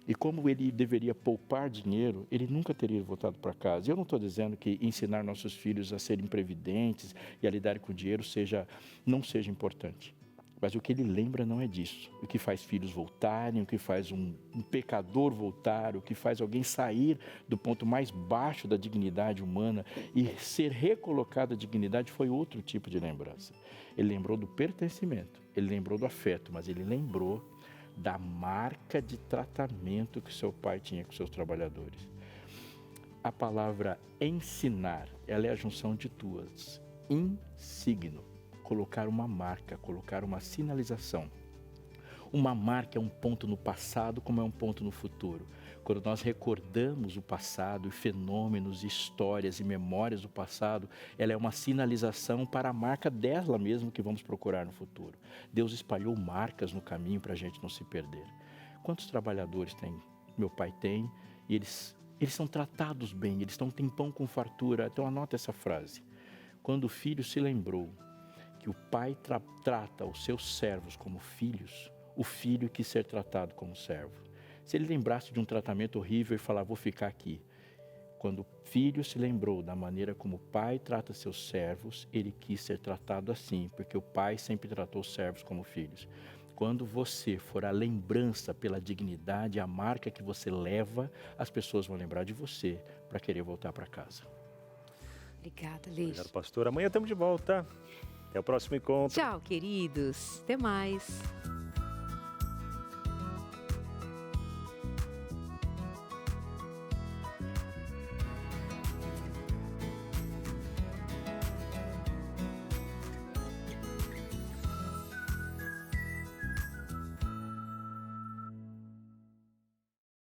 e como ele deveria poupar dinheiro, ele nunca teria voltado para casa. Eu não estou dizendo que ensinar nossos filhos a serem previdentes e a lidar com o dinheiro não seja importante. Mas o que ele lembra não é disso. O que faz filhos voltarem, o que faz um pecador voltar, o que faz alguém sair do ponto mais baixo da dignidade humana e ser recolocado à dignidade foi outro tipo de lembrança. Ele lembrou do pertencimento, ele lembrou do afeto, mas ele lembrou da marca de tratamento que seu pai tinha com seus trabalhadores. A palavra ensinar, ela é a junção de duas. Insigno. Colocar uma marca, colocar uma sinalização. Uma marca é um ponto no passado, como é um ponto no futuro. Quando nós recordamos o passado, fenômenos, histórias e memórias do passado, ela é uma sinalização para a marca dela mesmo que vamos procurar no futuro. Deus espalhou marcas no caminho para a gente não se perder. Quantos trabalhadores tem? Meu pai tem, e eles são tratados bem, eles têm pão com fartura. Então anota essa frase. Quando o filho se lembrou que o pai trata os seus servos como filhos, o filho quis ser tratado como servo. Se ele lembrasse de um tratamento horrível e falar, vou ficar aqui. Quando o filho se lembrou da maneira como o pai trata seus servos, ele quis ser tratado assim, porque o pai sempre tratou os servos como filhos. Quando você for a lembrança pela dignidade, a marca que você leva, as pessoas vão lembrar de você para querer voltar para casa. Obrigada, Leix. Obrigado, pastor. Amanhã estamos de volta. Até o próximo encontro. Tchau, queridos. Até mais.